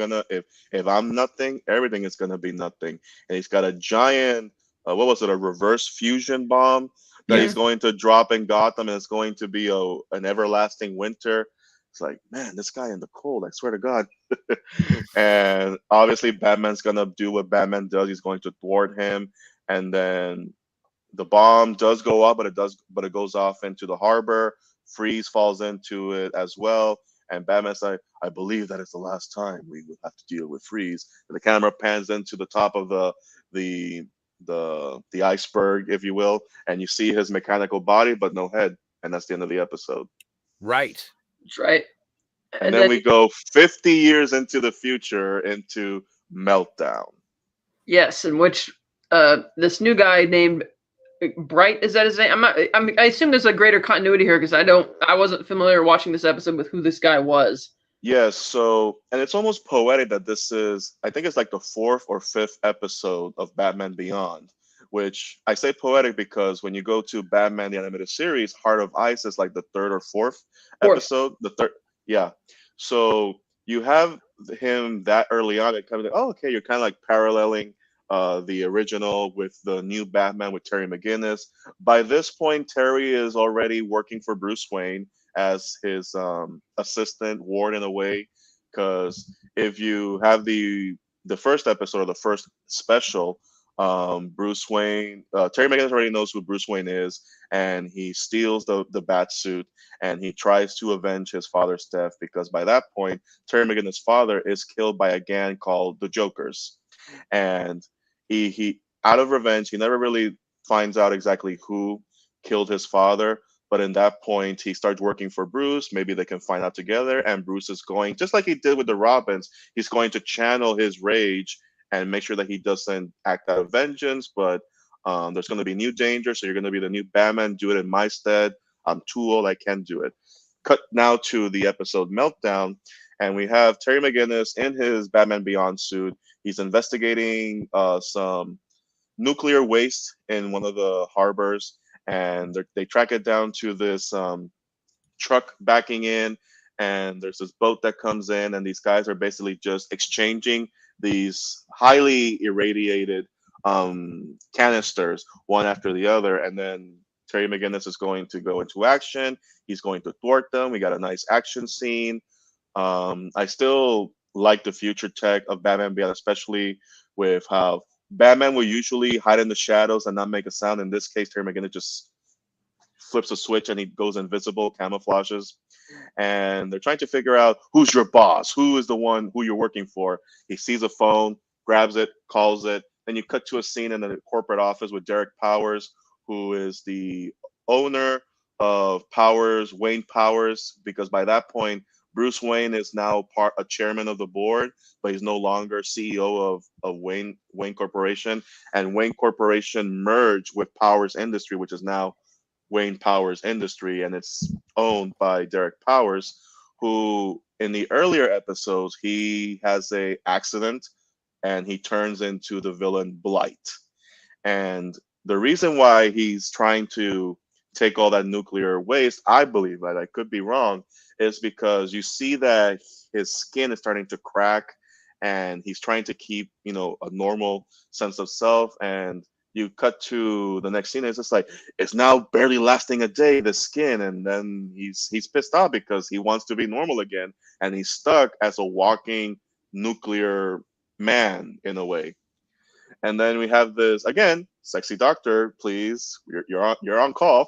nothing, everything is gonna be nothing. And he's got a giant, what was it, a reverse fusion bomb that Yeah. he's going to drop in Gotham, and it's going to be an everlasting winter. It's like, man, this guy in the cold. I swear to God. And obviously, Batman's gonna do what Batman does. He's going to thwart him, and then the bomb does go up, but it goes off into the harbor. Freeze falls into it as well, and Batman's like, "I believe that is the last time we will have to deal with Freeze." And the camera pans into the top of the the iceberg, if you will, and you see his mechanical body, but no head, and that's the end of the episode. Right. That's right. And And then then we go 50 years into the future into Meltdown. yes, in which this new guy named Bright, is that his name? I assume there's a greater continuity here because I wasn't familiar watching this episode with who this guy was. Yes, so, and it's almost poetic that this is, I think it's like the fourth or fifth episode of Batman Beyond, which I say poetic because when you go to Batman the Animated Series, Heart of Ice is like the third or fourth Fourth. episode. The third, yeah. So you have him that early on, and kind of like, oh, okay, you're kind of like paralleling the original with the new Batman with Terry McGinnis. By this point, Terry is already working for Bruce Wayne as his assistant ward in a way, because if you have the first episode or the first special, Bruce Wayne, Terry McGinnis already knows who Bruce Wayne is, and he steals the bat suit and he tries to avenge his father's death, because by that point Terry McGinnis' father is killed by a gang called the Jokers, and he out of revenge, he never really finds out exactly who killed his father. But in that point, he starts working for Bruce. Maybe they can find out together. And Bruce is going, just like he did with the Robins, he's going to channel his rage and make sure that he doesn't act out of vengeance. But there's going to be new danger. So you're going to be the new Batman. Do it in my stead. I'm too old. I can't do it. Cut now to the episode Meltdown. And we have Terry McGinnis in his Batman Beyond suit. He's investigating some nuclear waste in one of the harbors, and they track it down to this truck backing in, and there's this boat that comes in, and these guys are basically just exchanging these highly irradiated canisters one after the other, and then Terry McGinnis is going to go into action. He's going to thwart them. We got a nice action scene. I still like the future tech of Batman Beyond, especially with how Batman will usually hide in the shadows and not make a sound. In this case, Terry McGinnis just flips a switch and he goes invisible, camouflages. And they're trying to figure out who's your boss, who is the one who you're working for. He sees a phone, grabs it, calls it. Then you cut to a scene in the corporate office with Derek Powers, who is the owner of Powers, Wayne Powers, because by that point, Bruce Wayne is now a chairman of the board, but he's no longer CEO of Wayne Corporation. And Wayne Corporation merged with Powers Industry, which is now Wayne Powers Industry, and it's owned by Derek Powers, who in the earlier episodes he has a accident and he turns into the villain Blight. And the reason why he's trying to take all that nuclear waste, I believe, that I could be wrong, is because you see that his skin is starting to crack and he's trying to keep, a normal sense of self. And you cut to the next scene, and it's just like it's now barely lasting a day, the skin, and then he's pissed off because he wants to be normal again, and he's stuck as a walking nuclear man in a way. And then we have this again, sexy doctor, please, you're on call.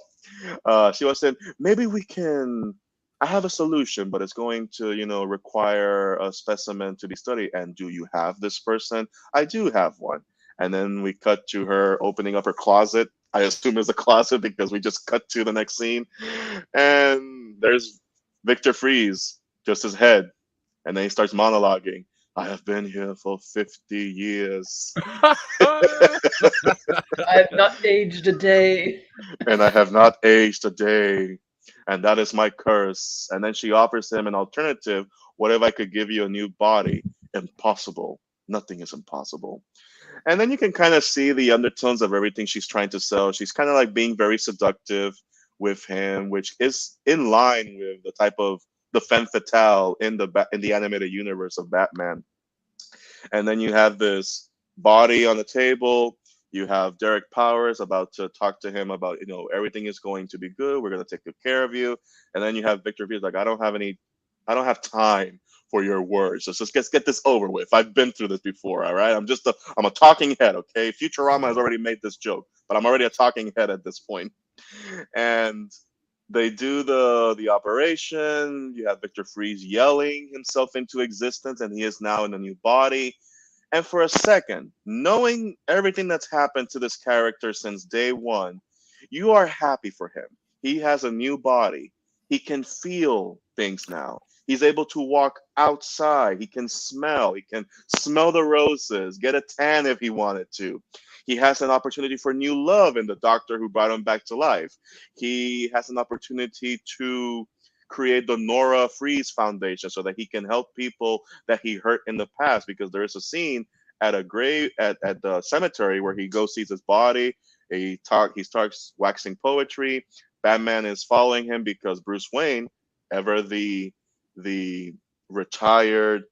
She was saying maybe we can. I have a solution, but it's going to require a specimen to be studied. And do you have this person? I do have one. And then we cut to her opening up her closet. I assume it's a closet because we just cut to the next scene, and there's Victor Freeze, just his head, and then he starts monologuing. I have been here for 50 years. I have not aged a day. And I have not aged a day. And that is my curse. And then she offers him an alternative. What if I could give you a new body? Impossible. Nothing is impossible. And then you can kind of see the undertones of everything she's trying to sell. She's kind of like being very seductive with him, which is in line with the type of the femme fatale in the animated universe of Batman. And then you have this body on the table. You have Derek Powers about to talk to him about, everything is going to be good. We're going to take good care of you. And then you have Victor V's like, I don't have time for your words. So let's get this over with. I've been through this before. All right. I'm a talking head. Okay. Futurama has already made this joke, but I'm already a talking head at this point. And they do the operation. You have Victor Freeze yelling himself into existence, and he is now in a new body. And for a second, knowing everything that's happened to this character since day one, you are happy for him. He has a new body. He can feel things now. He's able to walk outside. He can smell. He can smell the roses, get a tan if he wanted to. He has an opportunity for new love in the doctor who brought him back to life. He has an opportunity to create the Nora Freeze Foundation so that he can help people that he hurt in the past, because there is a scene at a grave at the cemetery where he goes sees his body. He starts waxing poetry. Batman is following him because Bruce Wayne, ever the retired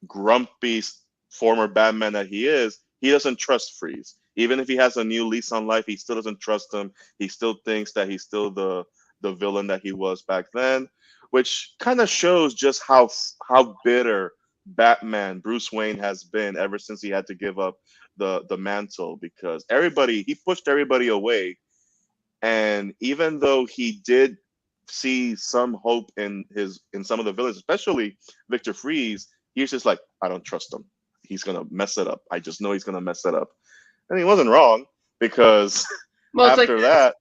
grumpy former Batman that he is, he doesn't trust Freeze. Even if he has a new lease on life, he still doesn't trust him. He still thinks that he's still the villain that he was back then, which kind of shows just how bitter Batman, Bruce Wayne, has been ever since he had to give up the mantle, because he pushed everybody away. And even though he did see some hope in some of the villains, especially Victor Freeze, he's just like, I don't trust him. He's gonna mess it up. I just know he's gonna mess it up. And he wasn't wrong, because after that.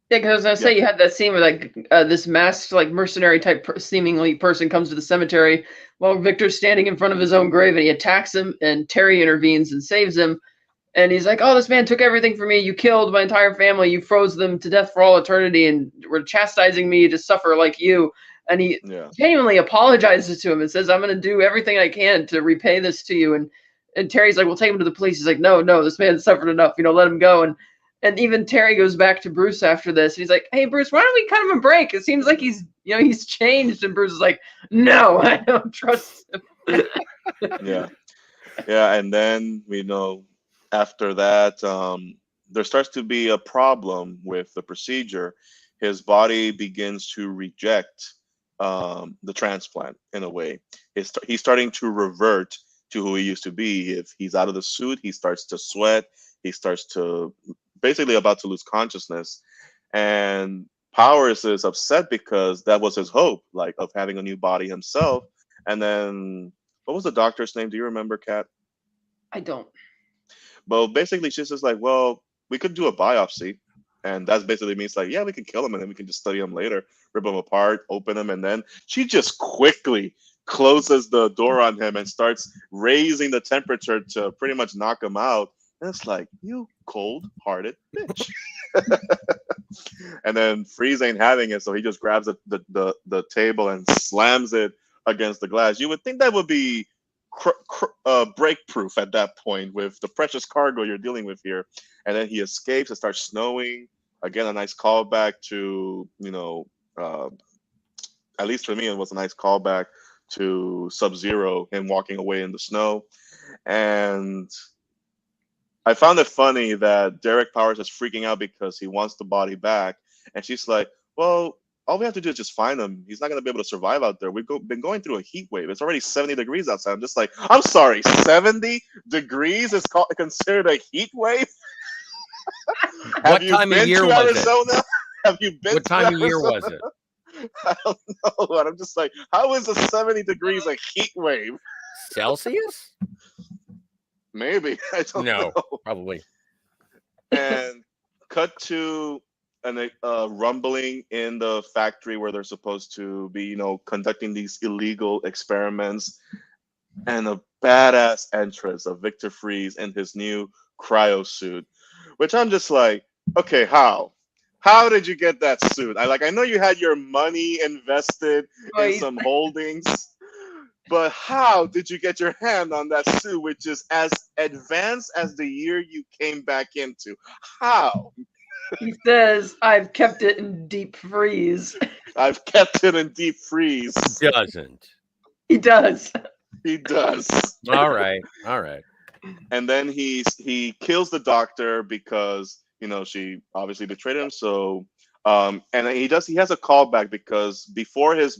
Yeah, because I was gonna say, you had that scene where this masked mercenary type seemingly person comes to the cemetery while Victor's standing in front of his own grave, and he attacks him, and Terry intervenes and saves him. And he's like, "Oh, this man took everything from me. You killed my entire family. You froze them to death for all eternity, and were chastising me to suffer like you." And he genuinely apologizes to him and says, "I'm going to do everything I can to repay this to you." And Terry's like, "We'll take him to the police." He's like, No, this man suffered enough. Let him go." And even Terry goes back to Bruce after this. And he's like, "Hey, Bruce, why don't we cut him a break? It seems like he's changed." And Bruce is like, "No, I don't trust him." Yeah. And then after that, there starts to be a problem with the procedure. His body begins to reject the transplant in a way. He's starting to revert to who he used to be. If he's out of the suit, he starts to sweat. He starts to basically about to lose consciousness. And Powers is upset because that was his hope, of having a new body himself. And then, what was the doctor's name? Do you remember, Kat? I don't. But basically, she's just like, well, we could do a biopsy. And that basically means yeah, we can kill him and then we can just study him later, rip him apart, open him. And then she just quickly closes the door on him and starts raising the temperature to pretty much knock him out. And it's like, you cold-hearted bitch. And then Freeze ain't having it, so he just grabs the table and slams it against the glass. You would think that would be break proof at that point with the precious cargo you're dealing with here. And then he escapes. It starts snowing. Again, a nice callback to, at least for me, it was a nice callback to Sub-Zero, him walking away in the snow. And I found it funny that Derek Powers is freaking out because he wants the body back. And she's like, well, all we have to do is just find him. He's not going to be able to survive out there. We've been going through a heat wave. It's already 70 degrees outside. I'm just like, I'm sorry, 70 degrees is considered a heat wave? What time of year was it? Have you been What time of year was it? I don't know. And I'm just like, how is a 70 degrees a heat wave? Celsius? Maybe. I don't know. Probably. And cut to a rumbling in the factory where they're supposed to be, conducting these illegal experiments, and a badass entrance of Victor Freeze in his new cryo suit, which I'm just like, okay, how did you get that suit? I know you had your money invested in some holdings, but how did you get your hand on that suit, which is as advanced as the year you came back into? How? He says, I've kept it in deep freeze. I've kept it in deep freeze. He doesn't. He does. He does. All right. And then he kills the doctor because, she obviously betrayed him. So, and he has a callback because before his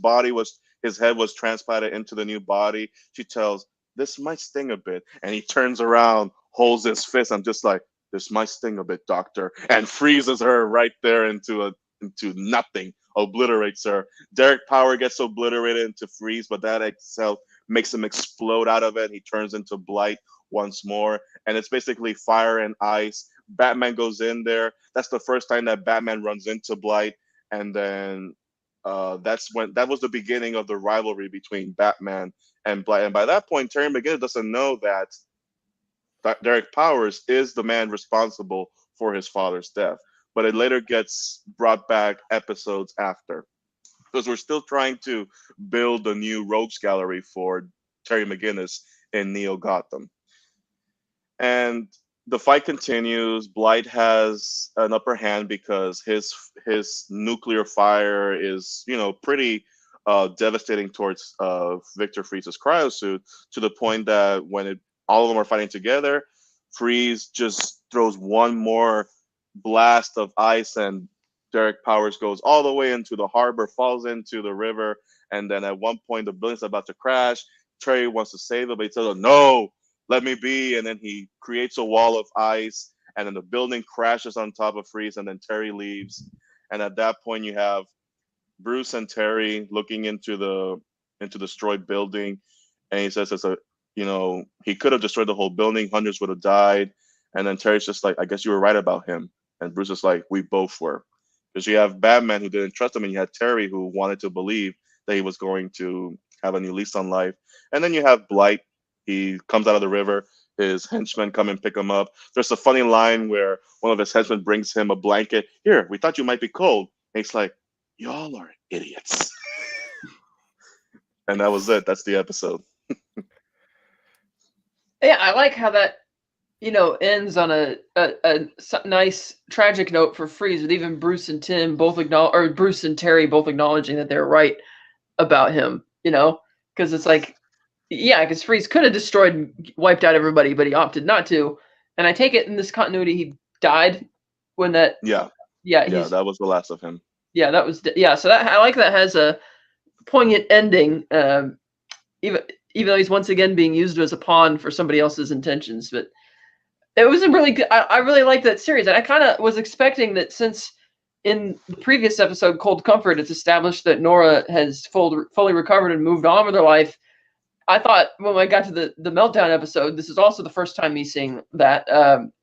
head was transplanted into the new body, she tells, this might sting a bit. And he turns around, holds his fist. I'm just like, this might sting a bit, doctor, and freezes her right there into nothing, obliterates her. Derek Power gets obliterated into freeze, but that itself makes him explode out of it. He turns into Blight once more, and it's basically fire and ice. Batman goes in there. That's the first time that Batman runs into Blight, and then that was the beginning of the rivalry between Batman and Blight. And by that point, Terry McGinnis doesn't know that Derek Powers is the man responsible for his father's death, but it later gets brought back episodes after, because we're still trying to build a new rogues gallery for Terry McGinnis in Neo Gotham. And the fight continues. Blight has an upper hand because his nuclear fire is, pretty devastating towards Victor Freeze's cryosuit, to the point that when all of them are fighting together, Freeze just throws one more blast of ice, and Derek Powers goes all the way into the harbor, falls into the river, and then at one point the building's about to crash. Terry wants to save it, but he tells him, no, let me be. And then he creates a wall of ice, and then the building crashes on top of Freeze, and then Terry leaves. And at that point you have Bruce and Terry looking into the destroyed building, and he says he could have destroyed the whole building, hundreds would have died. And then Terry's just like, I guess you were right about him. And Bruce is like, we both were. Because you have Batman, who didn't trust him, and you had Terry, who wanted to believe that he was going to have a new lease on life. And then you have Blight. He comes out of the river. His henchmen come and pick him up. There's a funny line where one of his henchmen brings him a blanket. Here, we thought you might be cold. And he's like, y'all are idiots. And that was it. That's the episode. Yeah, I like how that, ends on a nice tragic note for Freeze, with even Bruce and Bruce and Terry both acknowledging that they're right about him, because it's like, because Freeze could have destroyed and wiped out everybody, but he opted not to. And I take it in this continuity he died when that. Yeah, that was the last of him. Yeah, that was So that, I like that has a poignant ending. Even though he's once again being used as a pawn for somebody else's intentions. But it was a really good, I really liked that series. And I kind of was expecting that, since in the previous episode, Cold Comfort, it's established that Nora has fully recovered and moved on with her life. I thought when I got to the Meltdown episode, this is also the first time me seeing that.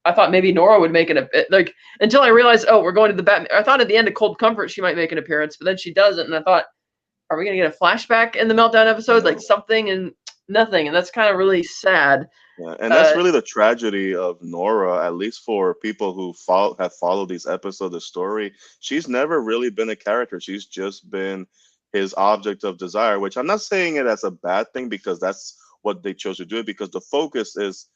I thought maybe Nora would make until I realized, we're going to the Batman. I thought at the end of Cold Comfort she might make an appearance, but then she doesn't. And I thought, are we going to get a flashback in the Meltdown episode, like something? And nothing, and that's kind of really sad. Yeah, and that's really the tragedy of Nora, at least for people who have followed these episodes of the story. She's never really been a character. She's just been his object of desire, which I'm not saying it as a bad thing because that's what they chose to do it, because the focus is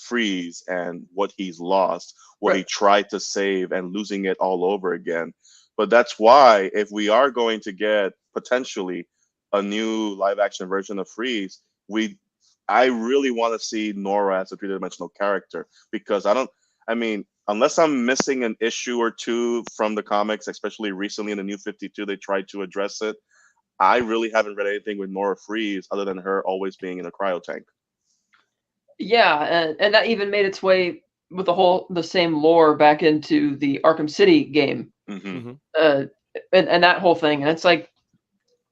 Freeze and what he's lost, what he Right. tried to save and losing it all over again. But that's why if we are going to get potentially a new live action version of Freeze, we I really want to see Nora as a three-dimensional character because I mean, unless I'm missing an issue or two from the comics, especially recently in the New 52, they tried to address it. I really haven't read anything with Nora Freeze other than her always being in a cryo tank. Yeah, and that even made its way with the same lore back into the Arkham City game, Mm-hmm. and that whole thing. And it's like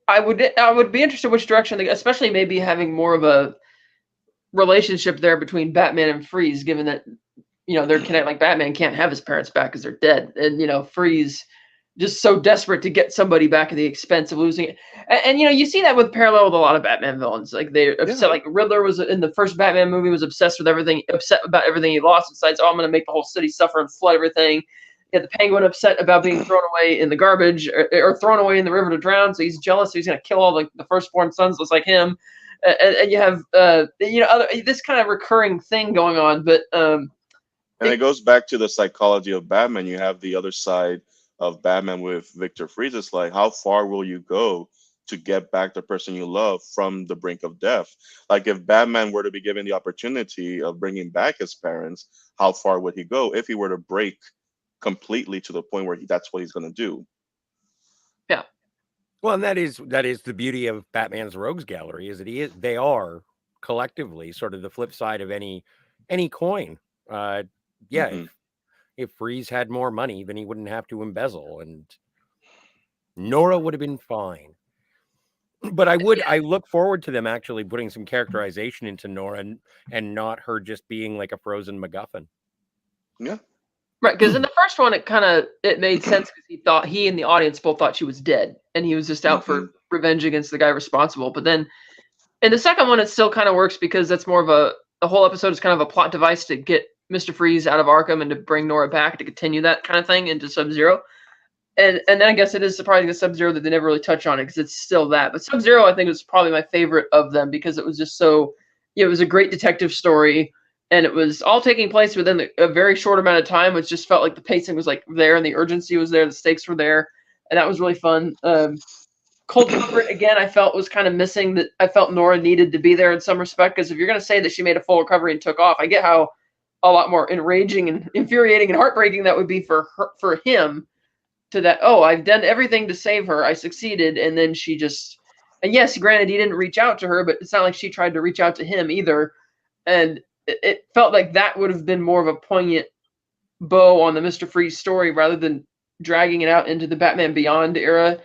I would be interested which direction, especially maybe having more of a relationship there between Batman and Freeze, given that they're connected. Like Batman can't have his parents back because they're dead, and Freeze just so desperate to get somebody back at the expense of losing it. And you see that with parallel with a lot of Batman villains. Like they're upset. Yeah. Like Riddler was in the first Batman movie, was obsessed with everything, upset about everything he lost. Decides, I'm going to make the whole city suffer and flood everything. You get the Penguin upset about being thrown away in the garbage or thrown away in the river to drown. So he's jealous. So he's going to kill all the firstborn sons just like him. And you have this kind of recurring thing going on, but and it goes back to the psychology of Batman. You have the other side of Batman with Victor Freeze. It's like, how far will you go to get back the person you love from the brink of death? Like if Batman were to be given the opportunity of bringing back his parents, how far would he go if he were to break completely to the point where that's what he's going to do? Yeah. Well, and that is the beauty of Batman's Rogues Gallery, is that they are collectively sort of the flip side of any coin. If Freeze had more money, then he wouldn't have to embezzle, and Nora would have been fine. But I look forward to them actually putting some characterization into Nora and not her just being like a frozen MacGuffin. Yeah. Right, because in the first one, it made sense because he and the audience both thought she was dead, and he was just out for revenge against the guy responsible. But then in the second one, it still kind of works because that's more of the whole episode is kind of a plot device to get Mr. Freeze out of Arkham and to bring Nora back to continue that kind of thing into Sub-Zero. And then I guess it is surprising that Sub-Zero that they never really touch on it because it's still that. But Sub-Zero, I think, was probably my favorite of them because it was just so. It was a great detective story. And it was all taking place within a very short amount of time, which just felt like the pacing was like there and the urgency was there, the stakes were there, and that was really fun. Cold Comfort, again, I felt was kind of missing. That I felt Nora needed to be there in some respect, because if you're going to say that she made a full recovery and took off, I get how a lot more enraging and infuriating and heartbreaking that would be for him. To that, I've done everything to save her, I succeeded, and then she just, and yes, granted, he didn't reach out to her, but it's not like she tried to reach out to him either, and it felt like that would have been more of a poignant bow on the Mr. Freeze story rather than dragging it out into the Batman Beyond era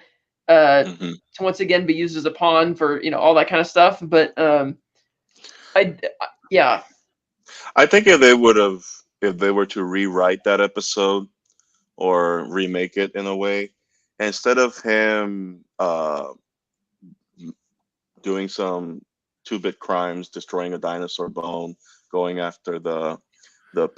to once again be used as a pawn for all that kind of stuff. But I think if they were to rewrite that episode or remake it in a way, instead of him doing some 2-bit crimes, destroying a dinosaur bone, going after the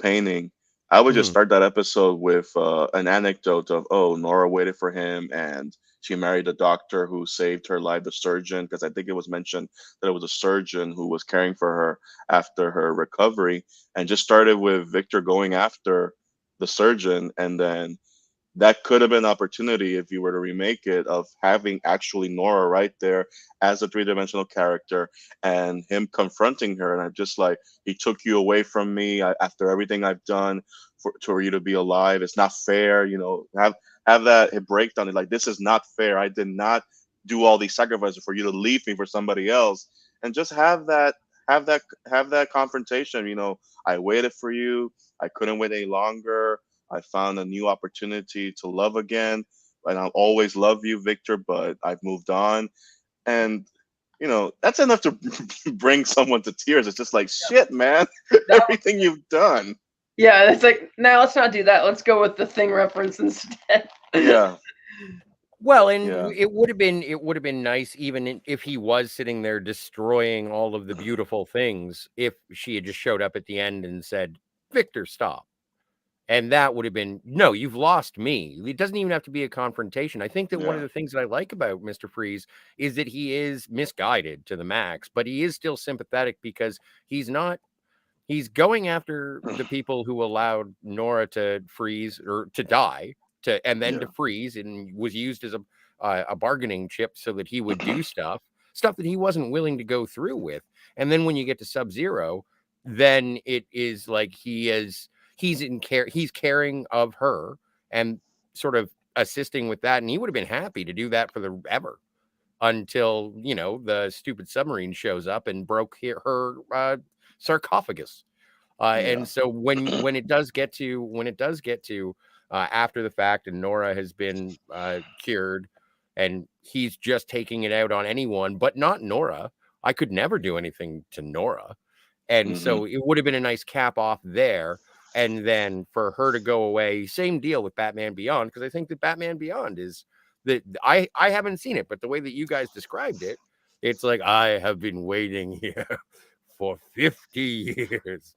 painting, I would just start that episode with an anecdote of, Nora waited for him and she married a doctor who saved her life, the surgeon, because I think it was mentioned that it was a surgeon who was caring for her after her recovery, and just started with Victor going after the surgeon. And then that could have been an opportunity, if you were to remake it, of having actually Nora right there as a 3-dimensional character and him confronting her. And I'm just like, he took you away from me after everything I've done for you to be alive. It's not fair. Have that breakdown. Like, this is not fair. I did not do all these sacrifices for you to leave me for somebody else. And just have that confrontation. I waited for you. I couldn't wait any longer. I found a new opportunity to love again, and I'll always love you, Victor, but I've moved on. And, that's enough to bring someone to tears. It's just like, shit, man, everything you've done. Yeah, it's like, now let's not do that. Let's go with the Thing reference instead. Yeah. Well, and Yeah. it would have been nice if he was sitting there destroying all of the beautiful things, if she had just showed up at the end and said, "Victor, stop." And that would have been, no, you've lost me. It doesn't even have to be a confrontation. I think that one of Yeah. the things that I like about Mr. Freeze is that he is misguided to the max, but he is still sympathetic because he's not he's going after the people who allowed Nora to freeze or to die and then to Yeah. freeze, and was used as a bargaining chip so that he would do stuff that he wasn't willing to go through with. And then when you get to Sub-Zero, then it is like he's caring of her and sort of assisting with that, and he would have been happy to do that for the ever until the stupid submarine shows up and broke her sarcophagus. Yeah. And so when it does get to after the fact, and Nora has been cured, and he's just taking it out on anyone but not Nora. I could never do anything to Nora. And Hmm. so it would have been a nice cap off there. And then for her to go away, same deal with Batman Beyond, because I think that Batman Beyond is that I haven't seen it, but the way that you guys described it, it's like I have been waiting here for 50 years.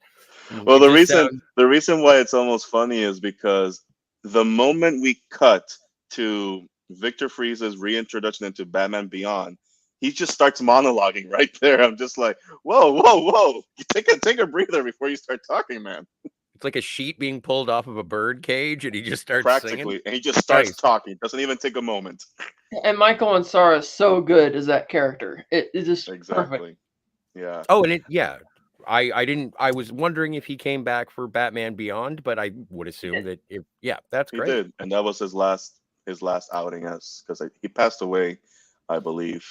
Well, It just sounds the reason why it's almost funny is because the moment we cut to Victor Freeze's reintroduction into Batman Beyond, he just starts monologuing right there. I'm just like, whoa, whoa, whoa! Take a breather before you start talking, man. it's like a sheet being pulled off of a bird cage, and he just starts singing. Practically, and he just starts Nice. talking. Doesn't even take a moment. And Michael Ansara is so good as that character. It is just perfect. Exactly. Yeah. Oh, and I didn't. I was wondering if he came back for Batman Beyond, but I would assume that that's He great. did, and that was his last outing, as because he passed away, I believe.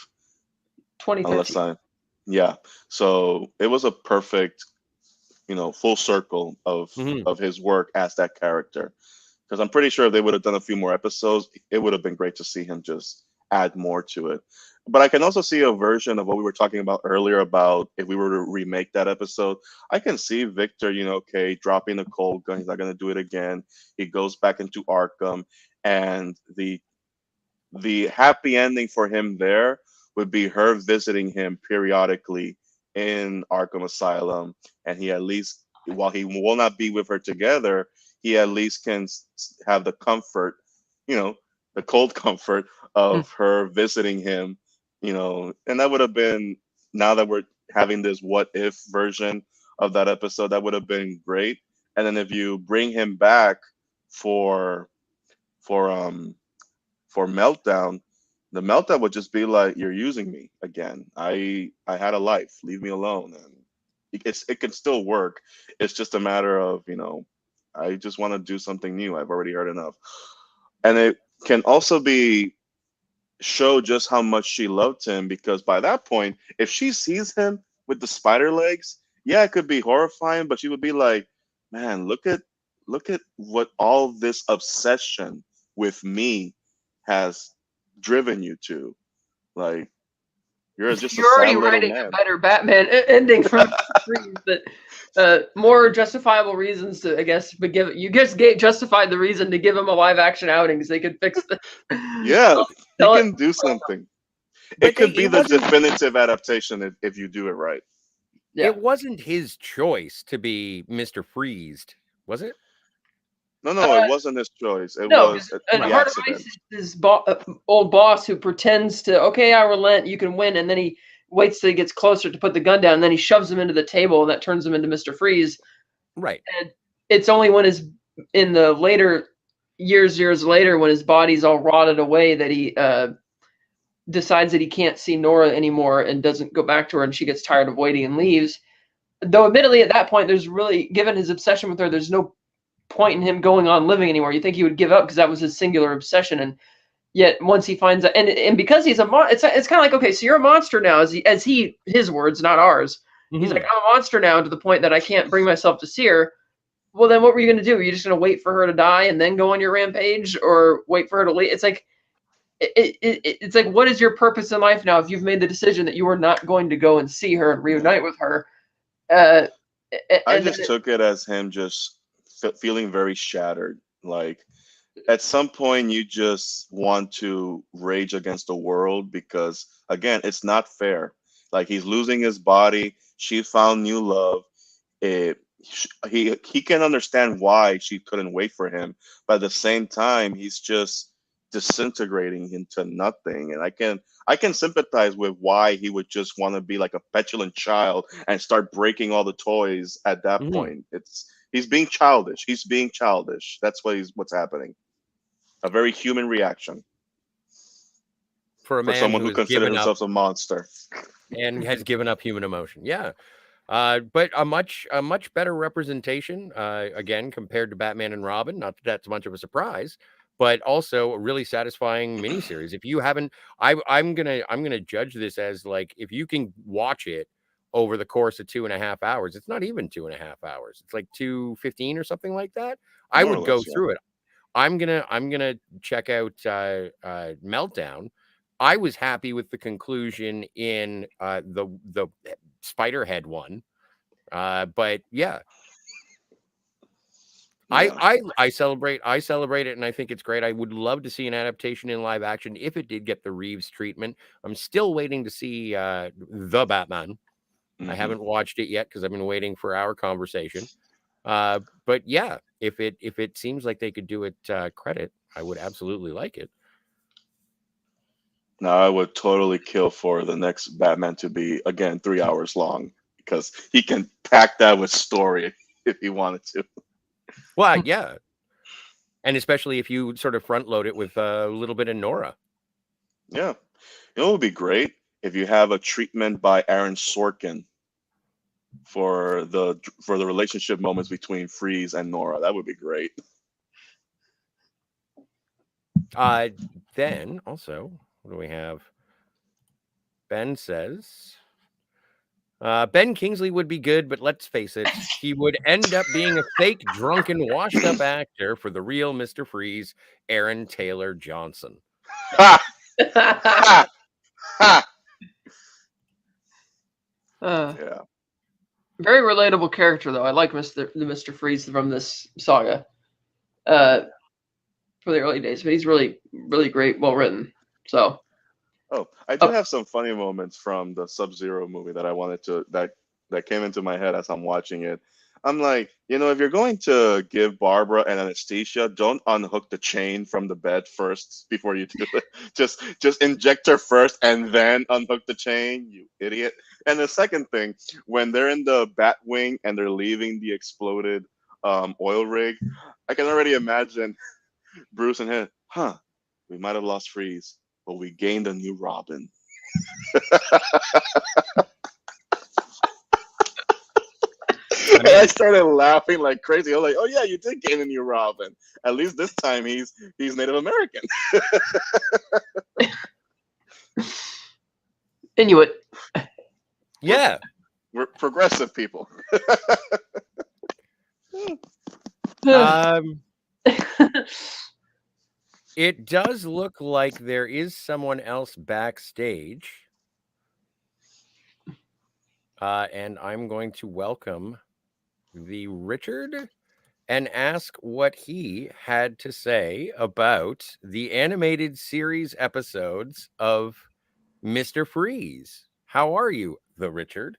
2015. Yeah. So it was a perfect, full circle of Mhm. his work as that character. Because I'm pretty sure if they would have done a few more episodes, it would have been great to see him just add more to it. But I can also see a version of what we were talking about earlier about if we were to remake that episode. I can see Victor, okay, dropping the cold gun. He's not going to do it again. He goes back into Arkham, and the happy ending for him there would be her visiting him periodically in Arkham Asylum, and he at least, while he will not be with her together, he at least can have the comfort, the cold comfort of her visiting him, and that would have been, now that we're having this what if version of that episode, that would have been great. And then if you bring him back for for um for Meltdown, the Meltdown would just be like, "You're using me again. I had a life. Leave me alone." And it can still work. It's just a matter of I just want to do something new. I've already heard enough. And it can also be show just how much she loved him, because by that point, if she sees him with the spider legs, yeah, it could be horrifying, but she would be like, "Man, look at what all this obsession with me has driven you to. Like, you're just a You're already sad little writing man." a better Batman ending from Freeze that more justifiable reasons to, I guess, but justified the reason to give him a live action outing so they could fix the. Yeah, he Tell it. can do something. But It could be it the wasn't definitive adaptation if you do it right. Yeah. it wasn't his choice to be Mr. Freezed, was it? No, it wasn't his choice. It No, was and the Heart of accident. Ice is his old boss who pretends to, okay, I relent, you can win, and then he waits till he gets closer to put the gun down, and then he shoves him into the table, and that turns him into Mr. Freeze. Right. And it's only when in the later years later, when his body's all rotted away, that he decides that he can't see Nora anymore and doesn't go back to her, and she gets tired of waiting and leaves. Though admittedly at that point, there's really, given his obsession with her, there's no point in him going on living anymore. You think he would give up because that was his singular obsession, and yet once he finds out, and because he's it's kind of like, okay, so you're a monster now, as his words, not ours. He's like, I'm a monster now to the point that I can't bring myself to see her. Well, then what were you going to do? Are you just going to wait for her to die and then go on your rampage, or wait for her to leave? It's like, it's like, what is your purpose in life now if you've made the decision that you are not going to go and see her and reunite with her? I just took it as him just feeling very shattered. Like, at some point you just want to rage against the world because again, it's not fair. Like he's losing his body. She found new love. It, he can understand why she couldn't wait for him, but at the same time, he's just disintegrating into nothing. And I can sympathize with why he would just want to be like a petulant child and start breaking all the toys at that point. He's being childish. He's being childish. That's what's happening. A very human reaction for a for man someone who has considers given up himself a monster. and has given up human emotion. Yeah. But a much better representation, again, compared to Batman and Robin. Not that that's much of a surprise, but also a really satisfying miniseries. If you haven't, I'm gonna judge this as like if you can watch it over the course of 2.5 hours. It's not even 2.5 hours. It's like 2:15 or something like that. I More or would go less, yeah. through it. I'm gonna check out Meltdown. I was happy with the conclusion in the Spiderhead one. But yeah, I celebrate it, and I think it's great. I would love to see an adaptation in live action if it did get the Reeves treatment. I'm still waiting to see the Batman. I haven't watched it yet because I've been waiting for our conversation. But yeah, if it seems like they could do it credit, I would absolutely like it. Now, I would totally kill for the next Batman to be, again, 3 hours long because he can pack that with story if he wanted to. Well, yeah. And especially if you sort of front load it with a little bit of Nora. Yeah. You know, it would be great if you have a treatment by Aaron Sorkin for the relationship moments between Freeze and Nora. That would be great. Then also, what do we have? Ben says Ben Kingsley would be good, but let's face it, he would end up being a fake, drunken, washed up actor for the real Mr. Freeze, Aaron Taylor Johnson. Ha! Ha! Ha! Yeah. Very relatable character, though. I like Mr. Freeze from this saga. For the early days, but he's really, really great, well written. So. Oh, I do have some funny moments from the Sub-Zero movie that I wanted to that came into my head as I'm watching it. I'm like, if you're going to give Barbara an anesthesia, don't unhook the chain from the bed first before you do it. Just inject her first and then unhook the chain, you idiot. And the second thing, when they're in the Batwing and they're leaving the exploded oil rig, I can already imagine Bruce and him, we might have lost Freeze, but we gained a new Robin. And I started laughing like crazy. I was like, "Oh yeah, you did gain a new Robin. At least this time he's Native American." Inuit. Yeah, we're progressive people. It does look like there is someone else backstage. And I'm going to welcome the Richard and ask what he had to say about the animated series episodes of Mr. Freeze. How are you, the Richard?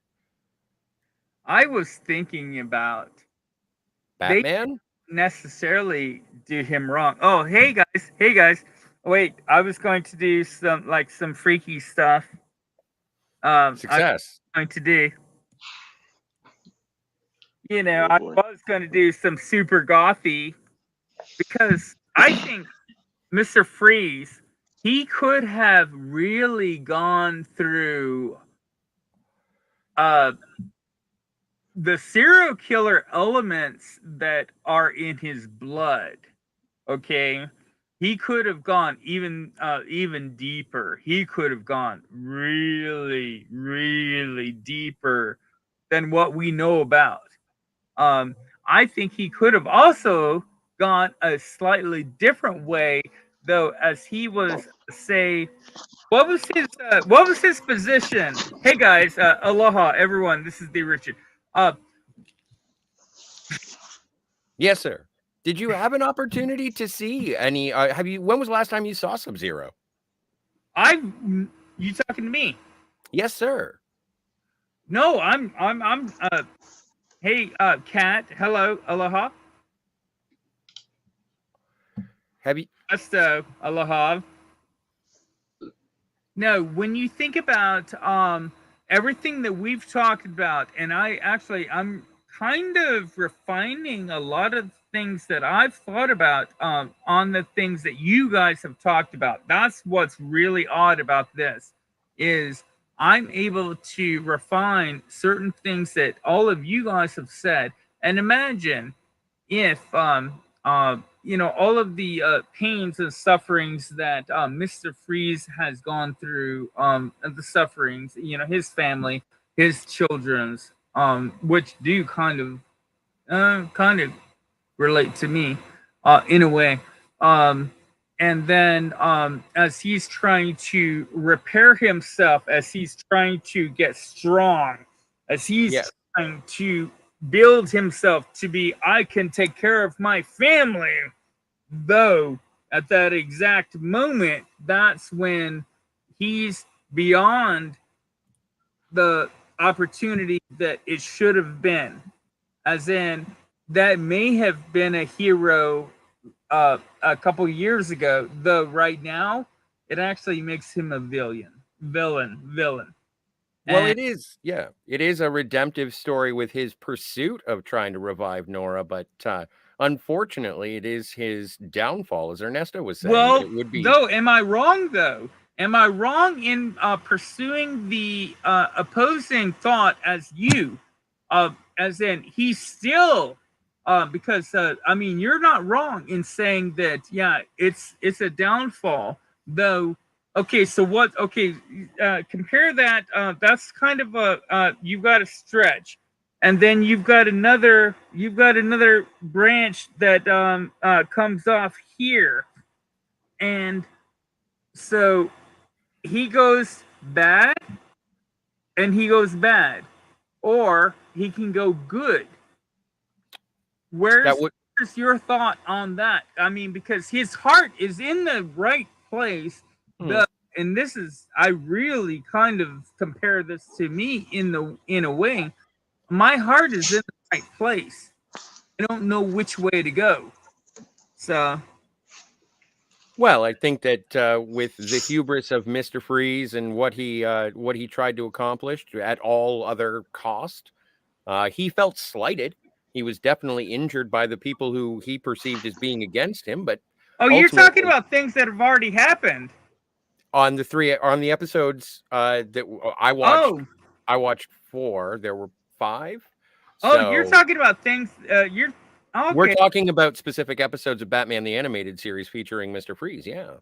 I was thinking about Batman? They necessarily do him wrong. Oh, hey guys. Wait, I was going to do some freaky stuff. Success. I'm going to do. I was going to do some super gothy because I think Mr. Freeze, he could have really gone through the serial killer elements that are in his blood. Okay, he could have gone even deeper. He could have gone really, really deeper than what we know about. I think he could have also gone a slightly different way, though, as he was, say, what was his position? Hey guys, aloha everyone. This is the Richard. Yes, sir. Did you have an opportunity to see any? Have you? When was the last time you saw Sub-Zero? You talking to me? Yes, sir. No, I'm hey, Kat, hello, aloha. Have you? Aloha. No, when you think about everything that we've talked about, and I'm kind of refining a lot of things that I've thought about on the things that you guys have talked about. That's what's really odd about this is I'm able to refine certain things that all of you guys have said. And imagine if all of the pains and sufferings that Mr. Freeze has gone through, the sufferings, his family, his children's, which do kind of relate to me, in a way. And then as he's trying to repair himself, as he's trying to get strong, as he's Yes. trying to build himself to be, I can take care of my family. Though at that exact moment, that's when he's beyond the opportunity that it should have been. As in, that may have been a hero a couple years ago, though right now it actually makes him a villain. Well, And it is. Yeah, it is a redemptive story with his pursuit of trying to revive Nora, but unfortunately, it is his downfall, as Ernesto was saying. well, It would be. though, am I wrong though? Am I wrong in pursuing the opposing thought as you? As in, he's still, because I mean, you're not wrong in saying that. Yeah, it's a downfall, though. Okay, so what? Okay, compare that. That's kind of a you've got a stretch, and then you've got another branch that comes off here, and so he goes bad, and he goes bad, or he can go good. That would. Where's your thought on that? I mean, because his heart is in the right place. Hmm. And this is, I really kind of compare this to me in a way. My heart is in the right place. I don't know which way to go. So Well, I think that with the hubris of Mister Freeze and what he tried to accomplish at all other cost, he felt slighted. He was definitely injured by the people who he perceived as being against him, but oh, you're talking ultimately, about things that have already happened. on the episodes that Oh, I watched 4. There were 5, oh, you're so talking about things. You're we're okay. talking about specific episodes of Batman the Animated Series featuring Mister Freeze. Yeah.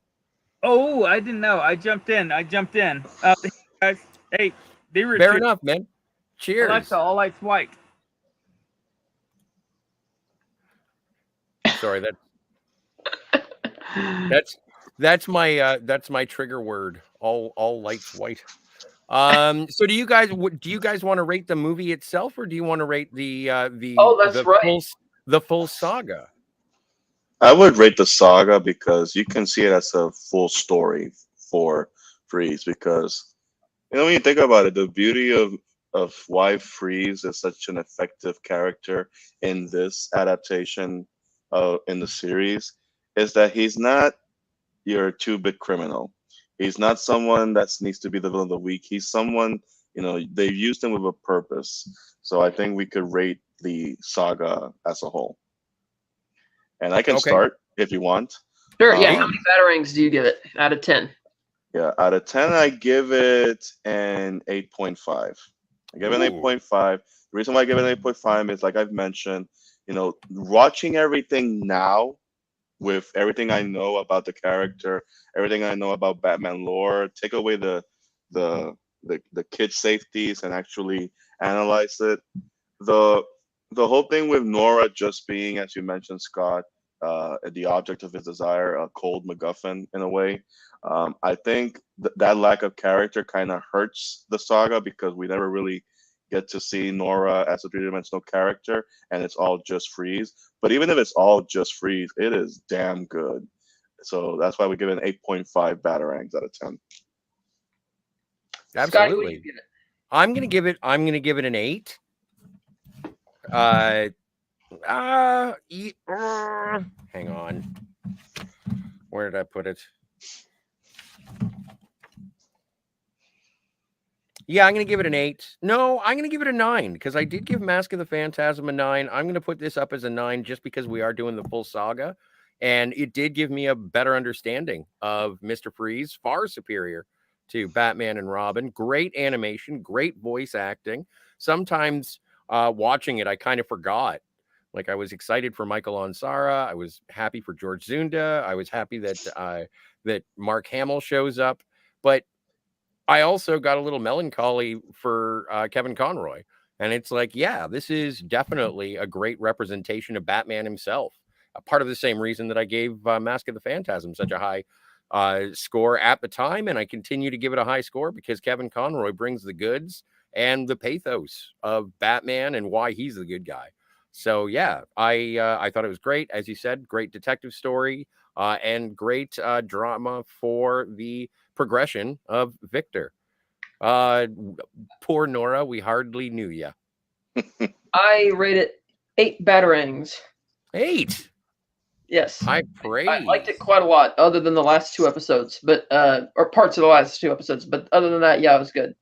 Oh, I didn't know. I jumped in. Hey, guys, hey, they were Fair enough, man. Cheers. Alexa, all lights white. Sorry, that's my trigger word. All lights white. So do you guys want to rate the movie itself, or do you want to rate Oh, that's right. the full saga? I would rate the saga because you can see it as a full story for Freeze. Because when you think about it, the beauty of why Freeze is such an effective character in this adaptation in the series is that he's not your two-bit criminal. He's not someone that needs to be the villain of the week. He's someone, they've used him with a purpose. So I think we could rate the saga as a whole. And I can Okay. start if you want. Sure, yeah. How many batarangs do you give it out of 10? Yeah, out of 10, I give it an 8.5. I give it an 8.5. The reason why I give it an 8.5 is, like I've mentioned, watching everything now with everything I know about the character, everything I know about Batman lore, take away the kid safeties and actually analyze it. The whole thing with Nora just being, as you mentioned, Scott, the object of his desire, a cold MacGuffin in a way. I think that lack of character kind of hurts the saga because we never really get to see Nora as a three-dimensional character, and it's all just Freeze. But even if it's all just Freeze, it is damn good. So that's why we give it an 8.5 Batarangs out of 10. Scotty, what do you Absolutely. give it? I'm gonna give it an 8. Hang on. Where did I put it? Yeah, I'm going to give it an 8. No, I'm going to give it a 9 because I did give Mask of the Phantasm a 9. I'm going to put this up as a 9 just because we are doing the full saga. And it did give me a better understanding of Mr. Freeze, far superior to Batman and Robin. Great animation, great voice acting. Sometimes watching it, I kind of forgot. Like I was excited for Michael Ansara. I was happy for George Zunda. I was happy that that Mark Hamill shows up. But I also got a little melancholy for Kevin Conroy. And it's like, yeah, this is definitely a great representation of Batman himself. A part of the same reason that I gave Mask of the Phantasm such a high score at the time. And I continue to give it a high score because Kevin Conroy brings the goods and the pathos of Batman and why he's the good guy. So, yeah, I thought it was great. As you said, great detective story and great drama for the progression of Victor. Poor Nora, we hardly knew ya. I rate it 8 Batarangs. 8. Yes. High praise. I liked it quite a lot, other than the last 2 episodes, but or parts of the last 2 episodes. But other than that, yeah, it was good.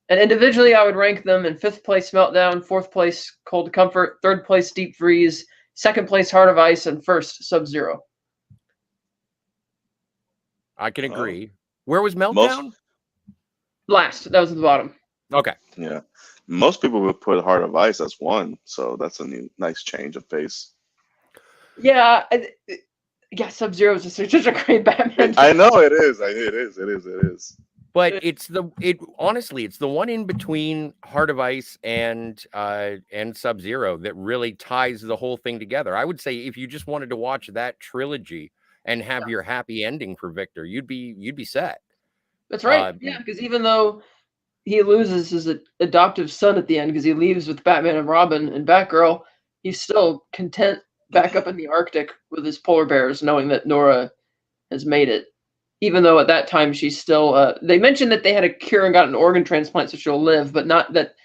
And individually, I would rank them in 5th place Meltdown, 4th place Cold Comfort, 3rd place Deep Freeze, 2nd place Heart of Ice, and 1st Sub-Zero. I can agree. Where was Meltdown? Most, Last, that was at the bottom. Okay. yeah, most people would put Heart of Ice as 1, so that's a nice change of pace. Yeah, yeah, Sub-Zero is such a great Batman. I know it is. It is. But honestly, it's the one in between Heart of Ice and Sub-Zero that really ties the whole thing together. I would say if you just wanted to watch that trilogy and have your happy ending for Victor, you'd be set. That's right. Yeah, because even though he loses his adoptive son at the end because he leaves with Batman and Robin and Batgirl, he's still content back up in the Arctic with his polar bears, knowing that Nora has made it. Even though at that time she's still, they mentioned that they had a cure and got an organ transplant so she'll live, but not that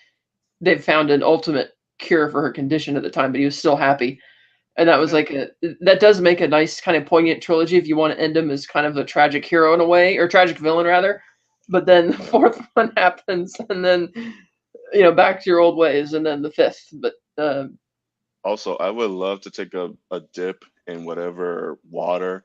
they've found an ultimate cure for her condition at the time, but he was still happy. And that was that does make a nice kind of poignant trilogy if you want to end him as kind of a tragic hero in a way, or tragic villain rather. But then the 4th one happens, and then, back to your old ways, and then the 5th. But also, I would love to take a dip in whatever water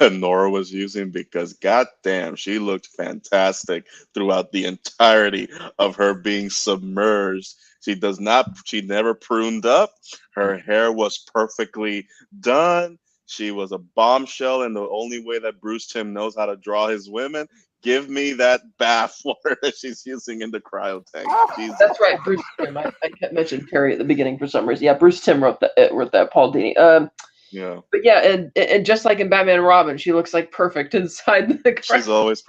Nora was using because goddamn, she looked fantastic throughout the entirety of her being submerged. She never pruned up. Her hair was perfectly done. She was a bombshell in the only way that Bruce Timm knows how to draw his women. Give me that bath water that she's using in the cryo tank. Jesus. That's right, Bruce Timm. I kept mentioning Terry at the beginning for some reason. Yeah, Bruce Timm wrote that. Paul Dini. Yeah. But yeah, and just like in Batman and Robin, she looks like perfect inside the cryo. She's always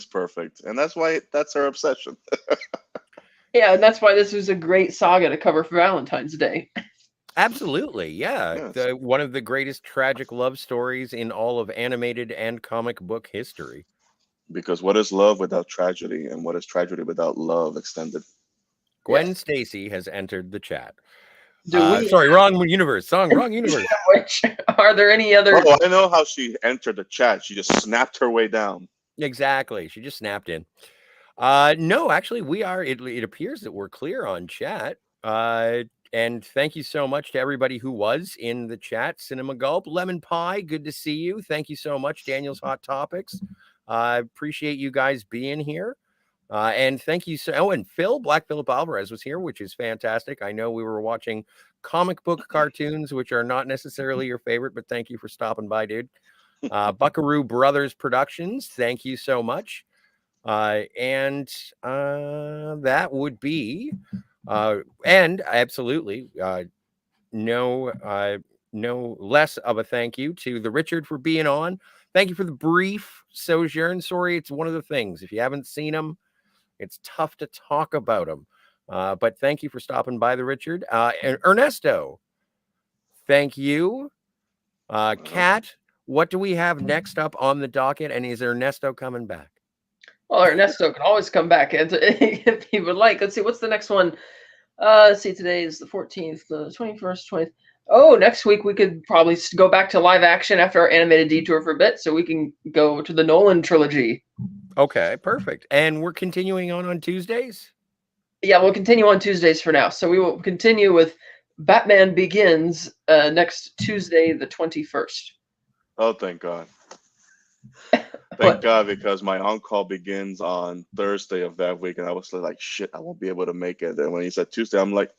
perfect, and that's her obsession. Yeah, and that's why this was a great saga to cover for Valentine's Day. Absolutely, yeah. Yes. One of the greatest tragic love stories in all of animated and comic book history. Because what is love without tragedy, and what is tragedy without love extended? Gwen Stacy has entered the chat. Wrong universe. Wrong universe. Which are there any other? Oh, I know how she entered the chat. She just snapped her way down. Exactly. She just snapped in. No, actually, we are. It appears that we're clear on chat. And thank you so much to everybody who was in the chat. Cinema Gulp, Lemon Pie, good to see you. Thank you so much, Daniel's Hot Topics. Appreciate you guys being here. And thank you. And Black Phillip Alvarez was here, which is fantastic. I know we were watching comic book cartoons, which are not necessarily your favorite, but thank you for stopping by, dude. Buckaroo Brothers Productions, thank you so much. And that would be, and absolutely, no less of a thank you to the Richard for being on. Thank you for the brief sojourn. Sorry, it's one of the things. If you haven't seen them, it's tough to talk about them. But thank you for stopping by, the Richard. And Ernesto, thank you. Kat, what do we have next up on the docket? And is Ernesto coming back? Well, Ernesto can always come back if he would like. Let's see, what's the next one? Let's see, today is the 14th, the 21st, 20th. Oh, next week we could probably go back to live action after our animated detour for a bit, so we can go to the Nolan trilogy. Okay, perfect. And we're continuing on Tuesdays? Yeah, we'll continue on Tuesdays for now. So we will continue with Batman Begins next Tuesday, the 21st. Oh, thank God. What? Thank God, because my on-call begins on Thursday of that week, and I was like, shit, I won't be able to make it. Then when he said Tuesday, I'm like,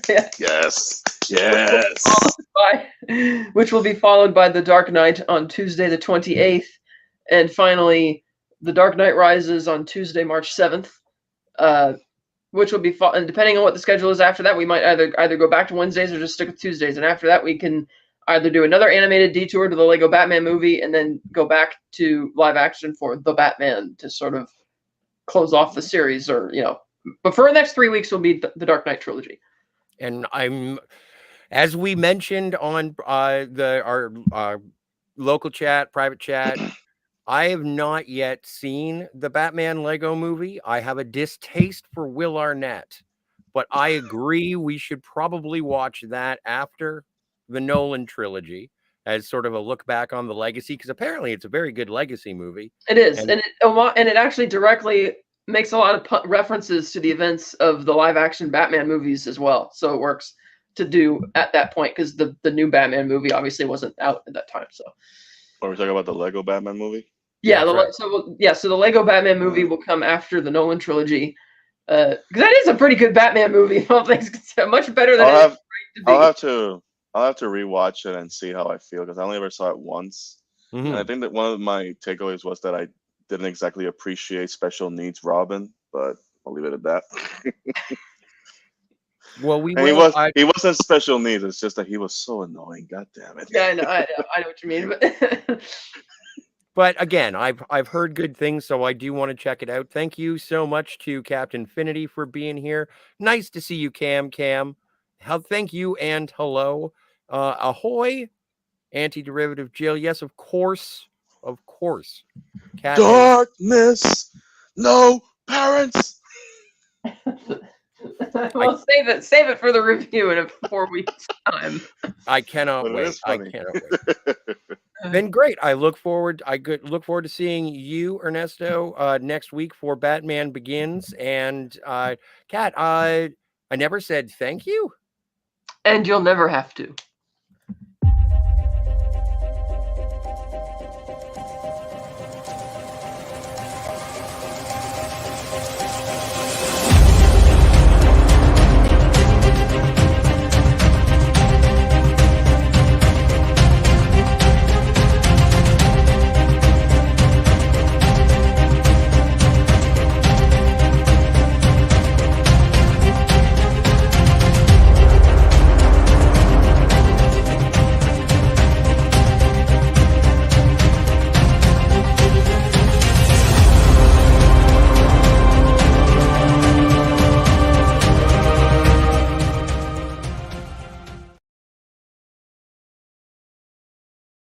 Yeah. yes. Which will be followed by The Dark Knight on Tuesday, the 28th. And finally, The Dark Knight Rises on Tuesday, March 7th. Which will be and depending on what the schedule is after that, we might either go back to Wednesdays or just stick with Tuesdays. And after that, we can either do another animated detour to the Lego Batman movie and then go back to live action for The Batman to sort of close off the series, or But for the next 3 weeks will be the Dark Knight trilogy. And as we mentioned on our local chat, private chat, I have not yet seen the Batman Lego movie. I have a distaste for Will Arnett, but I agree we should probably watch that after the Nolan trilogy as sort of a look back on the legacy, because apparently it's a very good legacy movie. It is, and it actually directly makes a lot of references to the events of the live action Batman movies as well. So it works to do at that point, because the new Batman movie obviously wasn't out at that time. So Are we talking about the Lego Batman movie? yeah, right. so the Lego Batman movie will come after the Nolan trilogy, because that is a pretty good Batman movie. All things considered, much better than I'll it is to be. I'll have to rewatch it and see how I feel, because I only ever saw it once. Mhm. And I think that one of my takeaways was that I didn't exactly appreciate special needs Robin, but I'll leave it at that. Well, And he wasn't special needs. It's just that he was so annoying. God damn it. Yeah, I know what you mean. But But again, I've heard good things, so I do want to check it out. Thank you so much to Captain Finity for being here. Nice to see you, Cam. Thank you and hello. Ahoy, anti-derivative Jill. Yes, of course. Cat Darkness, no parents. Well, save it for the review in 4 weeks' time. I cannot But it wait. is I funny. cannot wait. Been great. I look forward to seeing you, Ernesto, next week for Batman Begins. And Kat, I never said thank you. And you'll never have to.